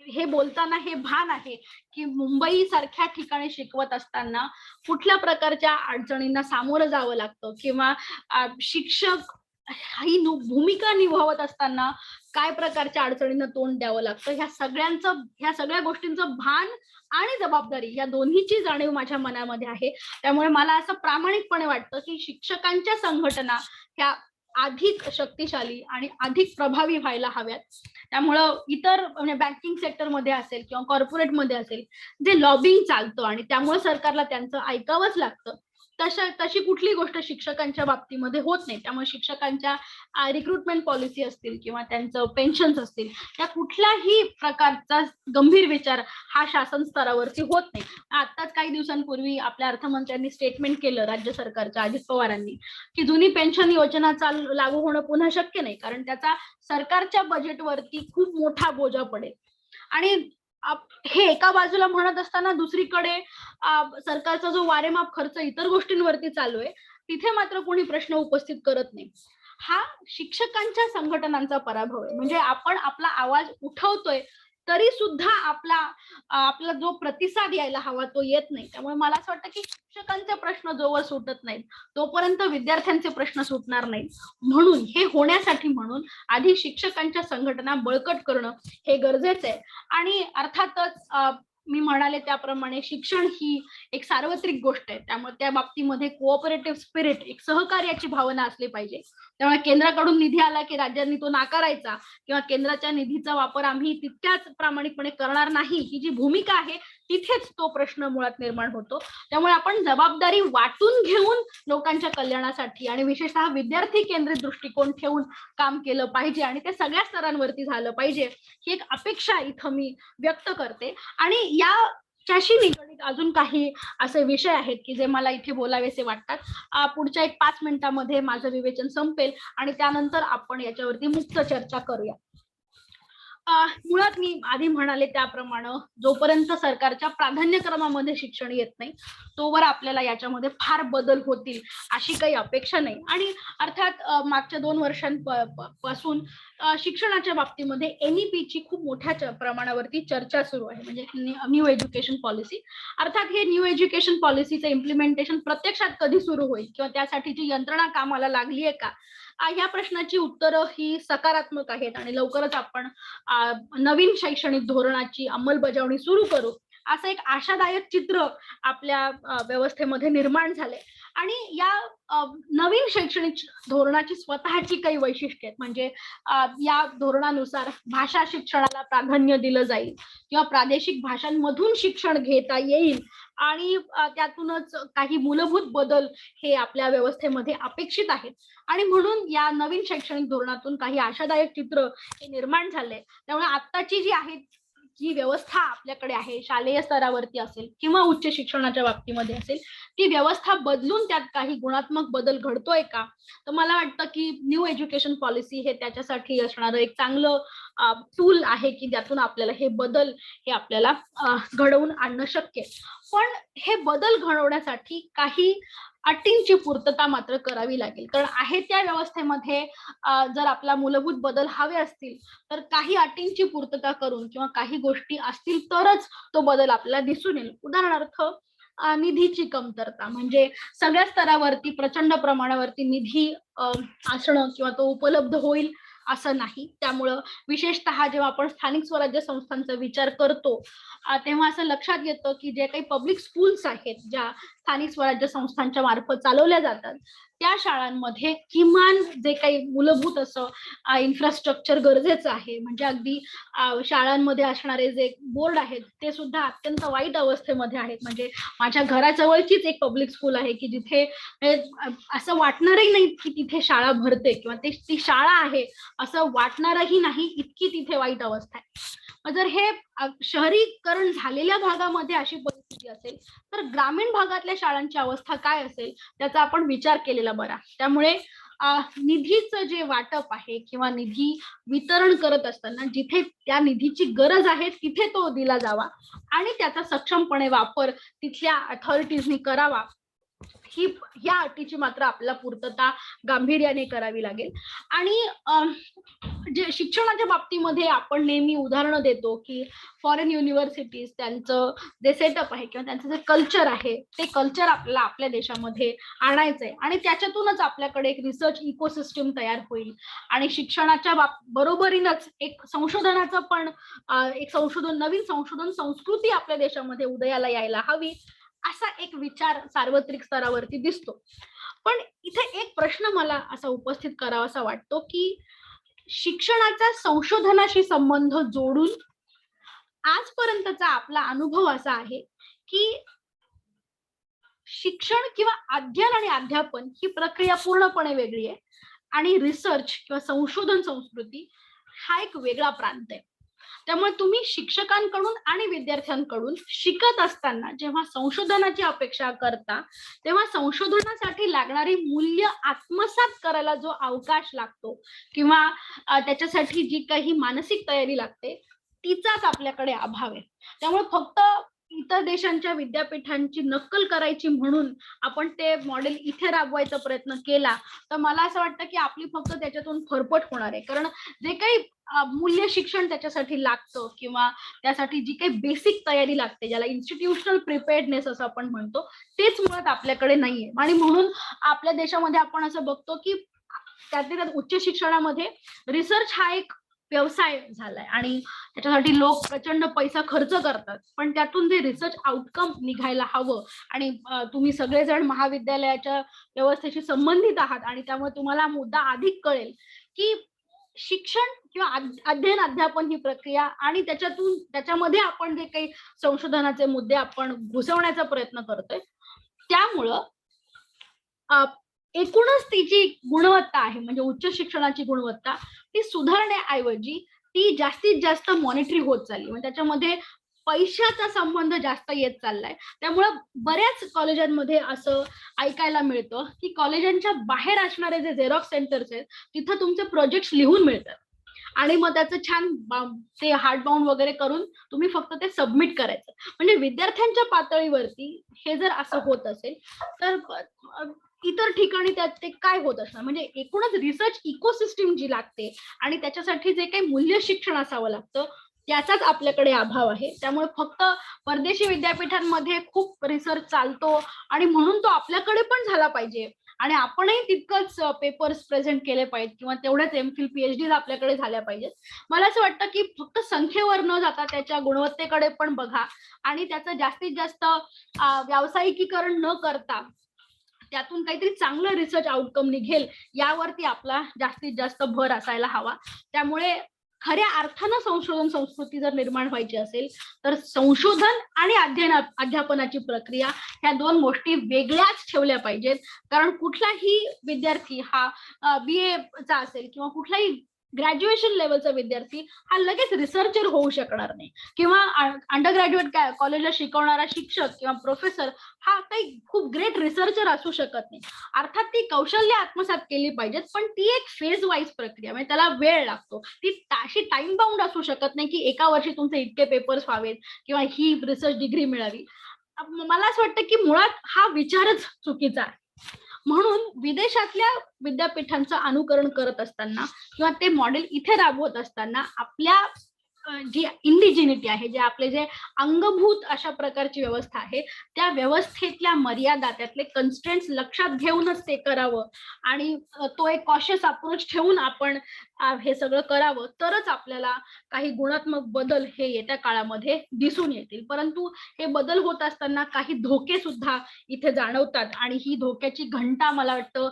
हे बोलताना हे भान आहे की मुंबई सारख्या ठिकाणी शिकवत असताना कुठल्या प्रकारच्या अडचणींना सामोरं जावं लागतं किंवा शिक्षक ही भूमिका निभावत असताना काय प्रकारच्या अडचणींना तोंड द्यावं लागतं, ह्या सगळ्या गोष्टींचं भान आणि जबाबदारी या दोन्हीची जाणीव माझ्या मनामध्ये आहे. त्यामुळे मला असं प्रामाणिकपणे वाटतं की शिक्षकांच्या संघटना ह्या अधिक शक्तिशाली आणि अधिक प्रभावी व्हायला हव्यात. त्यामुळं इतर म्हणजे बँकिंग सेक्टरमध्ये असेल किंवा कॉर्पोरेटमध्ये असेल, जे लॉबिंग चालतं आणि त्यामुळे सरकारला त्यांचं ऐकावंच लागतं, तशी कुठली गोष्ट शिक्षकांच्या बाबतीमध्ये होत नाही. त्यामुळे शिक्षकांच्या रिक्रुटमेंट पॉलिसी असतील किंवा त्यांचं पेन्शन्स असतील, या कुठल्याही प्रकारचा गंभीर विचार हा शासन स्तरावरती होत नाही. आताच काही दिवसांपूर्वी आपल्या अर्थमंत्र्यांनी स्टेटमेंट केलं राज्य सरकारच्या अजित पवारांनी की जुनी पेन्शन योजना लागू होणं पुन्हा शक्य नाही, कारण त्याचा सरकारच्या बजेटवरती खूप मोठा बोजा पडेल. आणि हे एका बाजूला म्हणत असताना दुसरीकडे सरकारचा जो वारेमाप खर्च इतर गोष्टींवरती चालू आहे, तिथे मात्र कोणी प्रश्न उपस्थित करत नाही. हा शिक्षकांच्या संघटनांचा पराभव आहे. म्हणजे आपण आपला आवाज उठवतोय तरी सुद्धा आपला जो प्रतिसाद यायला हवा तो येत नाही. त्यामुळे मला असं वाटतं की शिक्षकांचे प्रश्न जोवर सुटत नाहीत तोपर्यंत विद्यार्थ्यांचे प्रश्न सुटणार नाहीत. म्हणून हे होण्यासाठी आधी शिक्षकांच्या संघटना बळकट करणं हे गरजेचं आहे. आणि अर्थातच मी म्हणाले त्याप्रमाणे शिक्षण ही एक सार्वत्रिक गोष्ट आहे. त्यामुळे त्या बाबतीमध्ये कोऑपरेटिव्ह स्पिरिट, एक सहकार्याची भावना असली पाहिजे. त्यामुळे केंद्राकडून निधी आला की राज्यांनी तो नाकारायचा किंवा केंद्राच्या निधीचा वापर आम्ही तितक्याच प्रामाणिकपणे करणार नाही, ही जी भूमिका आहे तिथेच तो प्रश्न मुळात निर्माण होतो. त्यामुळे आपण जबाबदारी वाटून घेऊन लोकांच्या कल्याणासाठी आणि विशेषतः विद्यार्थी केंद्रित दृष्टिकोन ठेवून काम केलं पाहिजे आणि ते सगळ्या स्तरांवरती झालं पाहिजे, ही एक अपेक्षा इथं मी व्यक्त करते. आणि याच्याशी निगडीत अजून काही असे विषय आहेत की जे मला इथे बोलावेसे वाटतात. पुढच्या 1-5 मिनिटांमध्ये माझं विवेचन संपेल आणि त्यानंतर आपण याच्यावरती मुक्त चर्चा करूया. मुळात मी आधी म्हणाले त्याप्रमाणे जोपर्यंत सरकारच्या प्राधान्यक्रमामध्ये शिक्षण येत नाही तोवर आपल्याला याच्यामध्ये फार बदल होतील अशी काही अपेक्षा नाही. आणि अर्थात मागच्या 2 वर्षांपासून शिक्षणाच्या बाबतीमध्ये NEP ची खूप मोठ्या प्रमाणावरती चर्चा सुरू आहे, म्हणजे न्यू एज्युकेशन पॉलिसी. अर्थात हे न्यू एज्युकेशन पॉलिसीचं इम्प्लिमेंटेशन प्रत्यक्षात कधी सुरू होईल किंवा त्यासाठीची यंत्रणा कामाला लागली आहे का, या प्रश्नाची उत्तरं ही सकारात्मक आहेत आणि लवकरच आपण नवीन शैक्षणिक धोरणाची अंमलबजावणी सुरू करू असं एक आशादायक चित्र आपल्या व्यवस्थेमध्ये निर्माण झाले. आणि या नवीन शैक्षणिक धोरणाची स्वतःची काही वैशिष्ट्ये आहेत. म्हणजे या धोरणानुसार भाषा शिक्षणाला प्राधान्य दिलं जाईल किंवा प्रादेशिक भाषांमधून शिक्षण घेता येईल आणि त्यातूनच काही मूलभूत बदल हे आपल्या व्यवस्थेमध्ये अपेक्षित आहेत. आणि म्हणून या नवीन शैक्षणिक धोरणातून काही आशादायक चित्र हे निर्माण झाले. त्यामुळे आत्ताची जी व्यवस्था आपल्याकडे आहे, शालेय स्तरावरती असेल किंवा उच्च शिक्षणाच्या बाबतीमध्ये असेल, ती व्यवस्था बदलून त्यात काही गुणात्मक बदल घडतोय का, तर मला वाटतं की न्यू एज्युकेशन पॉलिसी हे त्याच्यासाठी असणारं एक चांगलं टूल आहे की ज्यातून आपल्याला हे बदल हे आपल्याला घडवून आणणं शक्य आहे. पण हे बदल घडवण्यासाठी काही अटींची पूर्तता मात्र करावी लागेल. कारण आहे त्या व्यवस्थेमध्ये जर आपला मूलभूत बदल हवे असतील तर काही अटींची पूर्तता करून किंवा काही गोष्टी असतील तरच तो बदल आपल्याला दिसून येईल. उदाहरणार्थ निधीची कमतरता, म्हणजे सगळ्या स्तरावरती प्रचंड प्रमाणावरती निधी असणं किंवा तो उपलब्ध होईल असं नाही. त्यामुळं विशेषतः जेव्हा आपण स्थानिक स्वराज्य संस्थांचा विचार करतो तेव्हा असं लक्षात येतं की जे काही पब्लिक स्कूल्स आहेत, ज्या स्थानिक स्वराज्य संस्थांच्या मार्फत चालवल्या जातात त्या शाळांमध्ये किमान जे काही मूलभूत असं इन्फ्रास्ट्रक्चर गरजेचं आहे, म्हणजे अगदी शाळांमध्ये असणारे जे बोर्ड आहेत ते सुद्धा अत्यंत वाईट अवस्थेमध्ये आहेत. म्हणजे माझ्या घराजवळचीच एक पब्लिक स्कूल आहे की जिथे असं वाटणारही नाही की तिथे शाळा भरते किंवा ती शाळा आहे असं वाटणारही नाही, इतकी तिथे वाईट अवस्था आहे. जर हे शहरीकरण झालेल्या भागामध्ये अशी परिस्थिती असेल तर ग्रामीण भागातल्या शाळांची अवस्था काय असेल त्याचा आपण विचार केलेला बरा. त्यामुळे निधीचं जे वाटप आहे किंवा निधी वितरण करत असताना जिथे त्या निधीची गरज आहे तिथे तो दिला जावा आणि त्याचा सक्षमपणे वापर तिथल्या अथॉरिटीजनी करावा, ही या अटीची मात्र आपल्याला पूर्तता गांभीर्याने करावी लागेल. आणि जे शिक्षणाच्या बाबतीमध्ये आपण नेहमी उदाहरणं देतो की फॉरेन युनिव्हर्सिटीज त्यांचं जे सेटअप आहे किंवा त्यांचं जे कल्चर आहे ते कल्चर आपल्याला आपल्या देशामध्ये आणायचंय आणि त्याच्यातूनच आपल्याकडे एक रिसर्च इकोसिस्टम तयार होईल आणि शिक्षणाच्या बरोबरीनच एक संशोधनाचं पण एक नवीन संशोधन संस्कृती आपल्या देशामध्ये उदयाला यायला हवी असा एक विचार सार्वत्रिक स्तरावरती दिसतो. पण इथे एक प्रश्न मला असा उपस्थित करावासा वाटतो की शिक्षणाचा संशोधनाशी संबंध जोडून आजपर्यंतचा आपला अनुभव असा आहे की शिक्षण किंवा अध्ययन आणि अध्यापन ही प्रक्रिया पूर्णपणे वेगळी आहे आणि रिसर्च किंवा संशोधन संस्कृती हा एक वेगळा प्रांत आहे. त्यामुळे तुम्ही शिक्षकांकडून आणि विद्यार्थ्यांकडून शिकत असताना जेव्हा संशोधनाची अपेक्षा करता तेव्हा संशोधनासाठी लागणारी मूल्य आत्मसात करायला जो अवकाश लागतो किंवा त्याच्यासाठी जी काही मानसिक तयारी लागते तिचाच आपल्याकडे अभाव आहे. त्यामुळे फक्त इतर देशांच्या विद्यापीठांची नक्कल करायची म्हणून आपण ते मॉडेल इथे राबवायचा प्रयत्न केला तर मला असं वाटतं की आपली फक्त त्याच्यातून फरफट होणार आहे. कारण जे काही मूल्य शिक्षण त्याच्यासाठी लागतं किंवा त्यासाठी जी काही बेसिक तयारी लागते ज्याला इन्स्टिट्यूशनल प्रिपेअर्डनेस असं आपण म्हणतो तेच मुळात आपल्याकडे नाहीये. आणि म्हणून आपल्या देशामध्ये आपण असं बघतो की त्यात उच्च शिक्षणामध्ये रिसर्च हा एक व्यवसाय झालाय आणि त्याच्यासाठी लोक प्रचंड पैसा खर्च करतात, पण त्यातून जे रिसर्च आउटकम निघायला हवं. आणि तुम्ही सगळेजण महाविद्यालयाच्या व्यवस्थेशी संबंधित आहात आणि त्यामुळे तुम्हाला मुद्दा अधिक कळेल की शिक्षण किंवा अध्ययन अध्यापन ही प्रक्रिया आणि त्याच्यामध्ये आपण जे काही संशोधनाचे मुद्दे आपण घुसवण्याचा प्रयत्न करतोय त्यामुळं एकूणच ती जी गुणवत्ता आहे म्हणजे उच्च शिक्षणाची गुणवत्ता ती सुधारण्याऐवजी ती जास्तीत जास्त मॉनिटरी होत चालली. म्हणजे त्याच्यामध्ये पैशाचा संबंध जास्त येत चाललाय. त्यामुळं बऱ्याच कॉलेजांमध्ये असं ऐकायला मिळतं की कॉलेजांच्या बाहेर असणारे जे झेरॉक्स सेंटर्स आहेत तिथं तुमचे प्रोजेक्ट लिहून मिळतात आणि मग त्याचं छान ते हार्ड बाउंड वगैरे करून तुम्ही फक्त ते सबमिट करायचं. म्हणजे विद्यार्थ्यांच्या पातळीवरती हे जर असं होत असेल तर इतर ठिकाणी त्यात ते काय होत असणार. म्हणजे एकूणच रिसर्च इकोसिस्टम जी लागते आणि त्याच्यासाठी जे काही मूल्य शिक्षण असावं लागतं त्याचाच आपल्याकडे अभाव आहे. त्यामुळे फक्त परदेशी विद्यापीठांमध्ये खूप रिसर्च चालतो आणि म्हणून तो आपल्याकडे पण झाला पाहिजे आणि आपणही तितकंच पेपर्स प्रेझेंट केले पाहिजेत किंवा तेवढ्याच एमफिल पीएचडी आपल्याकडे झाल्या पाहिजेत. मला असं वाटतं की फक्त संख्येवर न जाता त्याच्या गुणवत्तेकडे पण बघा आणि त्याचं जास्तीत जास्त व्यावसायिकीकरण न करता त्यातून काहीतरी चांगलं रिसर्च आउटकम निघेल यावरती आपला जास्तीत जास्त भर असायला हवा. त्यामुळे खऱ्या अर्थानं संशोधन संस्कृती जर निर्माण व्हायची असेल तर संशोधन आणि अध्यापनाची प्रक्रिया ह्या दोन गोष्टी वेगळ्याच ठेवल्या पाहिजेत. कारण कुठलाही विद्यार्थी हा BA चा असेल किंवा कुठलाही ग्रॅज्युएशन लेवलचा विद्यार्थी हा लगेच रिसर्चर होऊ शकणार नाही किंवा अंडर ग्रॅज्युएट कॉलेजला शिकवणारा शिक्षक किंवा प्रोफेसर हा काही खूप ग्रेट रिसर्चर असू शकत नाही. अर्थात ती कौशल्य आत्मसात केली पाहिजेत पण ती एक फेज वाईज प्रक्रिया म्हणजे त्याला वेळ लागतो. ती अशी टाइम बाउंड असू शकत नाही की एका वर्षी तुमचे इतके पेपर्स व्हावेत किंवा ही रिसर्च डिग्री मिळावी. मला असं वाटतं की मुळात हा विचारच चुकीचा आहे. म्हणून विदेशातल्या विद्यापीठांचं अनुकरण करत असताना किंवा ते मॉडेल इथे राबवत असताना आपल्या जी इंडिजिनिटी आहे, जे आपले जे अंगभूत अशा प्रकारची व्यवस्था आहे, त्या व्यवस्थेतल्या मर्यादा, त्यातले कन्स्ट्रेंट्स लक्षात घेऊनच ते करावं आणि तो एक कॉशियस अप्रोच ठेवून आपण हे सगळं करावं, तरच आपल्याला काही गुणात्मक बदल हे येत्या काळामध्ये दिसून येतील. परंतु हे बदल होत असताना काही धोके सुद्धा इथे जाणवतात आणि ही धोक्याची घंटा मला वाटतं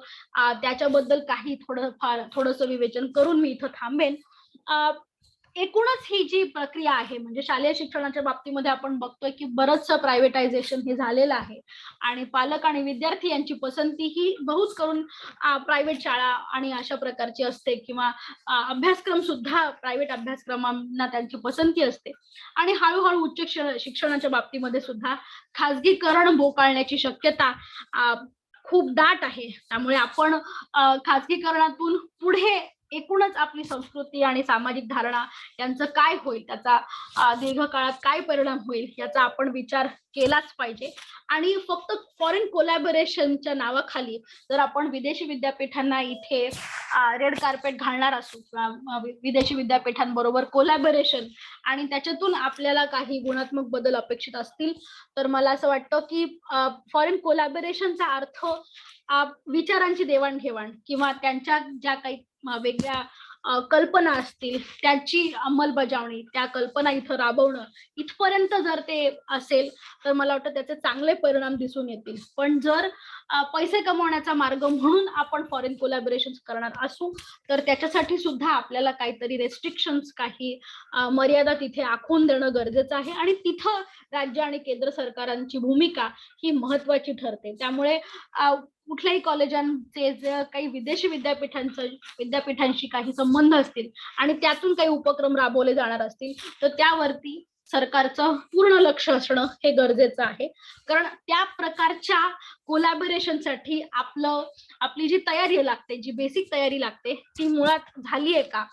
त्याच्याबद्दल काही थोडंसं विवेचन करून मी इथं थांबेन. एकूणच ही जी प्रक्रिया आहे, म्हणजे शालेय शिक्षणाच्या बाबतीमध्ये आपण बघतोय की बरंचसं प्रायव्हेटायझेशन हे झालेलं आहे आणि पालक आणि विद्यार्थी यांची पसंती ही बहुत करून प्रायव्हेट शाळा आणि अशा प्रकारची असते किंवा अभ्यासक्रम सुद्धा प्रायव्हेट अभ्यासक्रमांना त्यांची पसंती असते आणि हळूहळू उच्च शिक्षणाच्या बाबतीमध्ये सुद्धा खाजगीकरण बोकाळण्याची शक्यता खूप दाट आहे. त्यामुळे आपण खाजगीकरणातून पुढे एकूणच आपली संस्कृती आणि सामाजिक धारणा यांचं काय होईल, त्याचा दीर्घकाळात काय परिणाम होईल याचा आपण विचार केलाच पाहिजे. आणि फक्त फॉरेन कोलॅबोरेशनच्या नावाखाली जर आपण विदेशी विद्यापीठांना इथे रेड कार्पेट घालणार असू किंवा विदेशी विद्यापीठांबरोबर कोलॅबोरेशन आणि त्याच्यातून आपल्याला काही गुणात्मक बदल अपेक्षित असतील, तर मला असं वाटतं की फॉरेन कोलॅबोरेशनचा अर्थ विचारांची देवाणघेवाण किंवा त्यांच्या ज्या काही वेगळ्या कल्पना असतील त्याची अंमलबजावणी, त्या कल्पना इथं राबवणं, इथपर्यंत जर ते असेल तर मला वाटतं त्याचे चांगले परिणाम दिसून येतील. पण जर पैसे कमवण्याचा मार्ग म्हणून आपण फॉरेन कोलॅबोरेशन करणार असू तर त्याच्यासाठी सुद्धा आपल्याला काहीतरी रेस्ट्रिक्शन्स, काही मर्यादा तिथे आखून देणं गरजेचं आहे आणि तिथं राज्य आणि केंद्र सरकारांची भूमिका ही महत्वाची ठरते. त्यामुळे कुठल्याही कॉलेजांचे जे काही विदेशी विद्यापीठांशी काही संबंध असतील आणि त्यातून काही उपक्रम राबवले जाणार असतील तर त्यावरती सरकारचं पूर्ण लक्ष असणं हे गरजेचं आहे. कारण त्या प्रकारच्या कोलॅबोरेशनसाठी आपली जी तयारी लागते, जी बेसिक तयारी लागते ती मुळात झाली आहे का,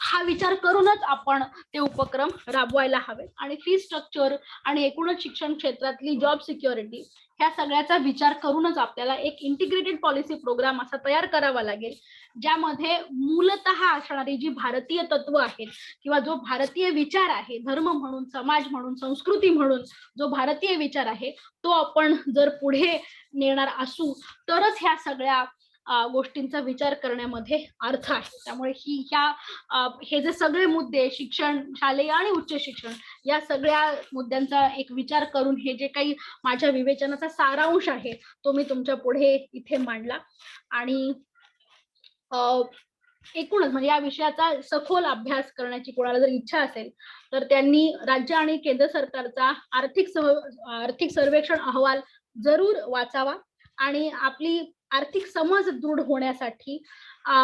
हा विचार करूनच आपण ते उपक्रम राबवायला हवे. आणि फी स्ट्रक्चर आणि एकूणच शिक्षण क्षेत्रातली जॉब सिक्युरिटी ह्या सगळ्याचा विचार करूनच आपल्याला एक इंटिग्रेटेड पॉलिसी प्रोग्राम असा तयार करावा लागेल, ज्यामध्ये मूलतः असणारी जी भारतीय तत्व आहेत किंवा जो भारतीय विचार आहे, धर्म म्हणून, समाज म्हणून, संस्कृती म्हणून जो भारतीय विचार आहे तो आपण जर पुढे नेणार असू तरच ह्या सगळ्या गोष्टींचा विचार करण्यामध्ये अर्थ आहे. त्यामुळे हे जे सगळे मुद्दे, शिक्षण, शालेय आणि उच्च शिक्षण, या सगळ्या मुद्द्यांचा एक विचार करून हे जे काही माझ्या विवेचनाचा सारांश आहे तो मी तुमच्या पुढे इथे मांडला. आणि एकूणच म्हणजे या विषयाचा सखोल अभ्यास करण्याची कोणाला जर इच्छा असेल तर त्यांनी राज्य आणि केंद्र सरकारचा आर्थिक सर्वेक्षण अहवाल जरूर वाचावा आणि आपली आर्थिक समज दृढ होण्यासाठी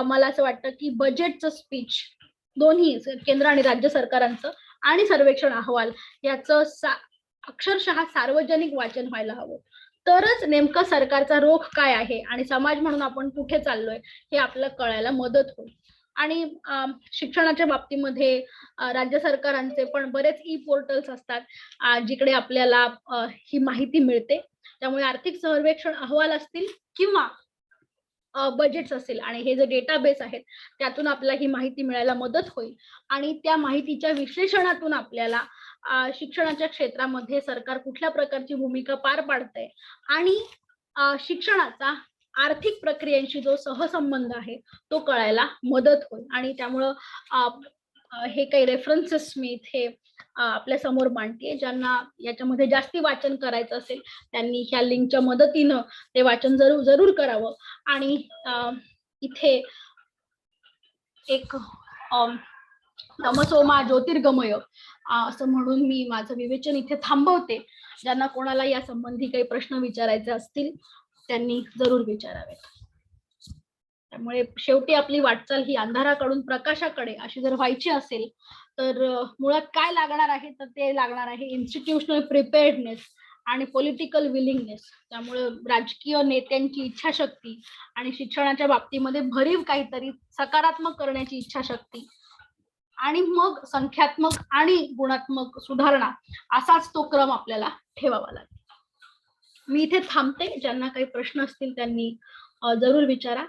मला असं वाटतं की बजेटचं स्पीच, दोन्ही केंद्र आणि राज्य सरकारांचं आणि सर्वेक्षण अहवाल याचं अक्षरशः सार्वजनिक वाचन व्हायला हवं. तरच नेमकं सरकारचा रोख काय आहे आणि समाज म्हणून आपण कुठे चाललोय हे आपल्याला कळायला मदत होईल. आणि शिक्षणाच्या बाबतीमध्ये राज्य सरकारांचे पण बरेच ई पोर्टल्स असतात जिकडे आपल्याला ही माहिती मिळते. त्यामुळे आर्थिक सर्वेक्षण अहवाल असतील किंवा बजेट्स असेल आणि हे जे डेटाबेस आहेत त्यातून आपल्याला ही माहिती मिळायला मदत होईल आणि त्या माहितीच्या विश्लेषणातून आपल्याला शिक्षणाच्या क्षेत्रामध्ये सरकार कुठल्या प्रकारची भूमिका पार पाडते आणि शिक्षणाचा आर्थिक प्रक्रियांशी जो सहसंबंध आहे तो कळायला मदत होईल. आणि त्यामुळं हे काही रेफरन्सेस मी इथे आपल्या समोर मांडते. ज्यांना याच्यामध्ये जास्ती वाचन करायचं असेल त्यांनी ह्या लिंकच्या मदतीनं ते वाचन जरूर करावं. आणि इथे एक तमसोमा ज्योतिर्गमय असं म्हणून मी माझं विवेचन इथे थांबवते. ज्यांना कोणाला या संबंधी काही प्रश्न विचारायचे असतील त्यांनी जरूर विचारावेत. त्यामुळे शेवटी आपली वाटचाल ही अंधाराकडून प्रकाशाकडे अशी जर व्हायची असेल तर मुळात काय लागणार आहे तर ते लागणार आहे इन्स्टिट्यूशनल प्रिपेअर्डनेस आणि पॉलिटिकल विलिंगनेस. त्यामुळे राजकीय नेत्यांची इच्छाशक्ती आणि शिक्षणाच्या बाबतीमध्ये भरीव काहीतरी सकारात्मक करण्याची इच्छाशक्ती आणि मग संख्यात्मक आणि गुणात्मक सुधारणा असाच तो क्रम आपल्याला ठेवावा लागेल. मी इथे थांबते. ज्यांना काही प्रश्न असतील त्यांनी जरूर विचारा.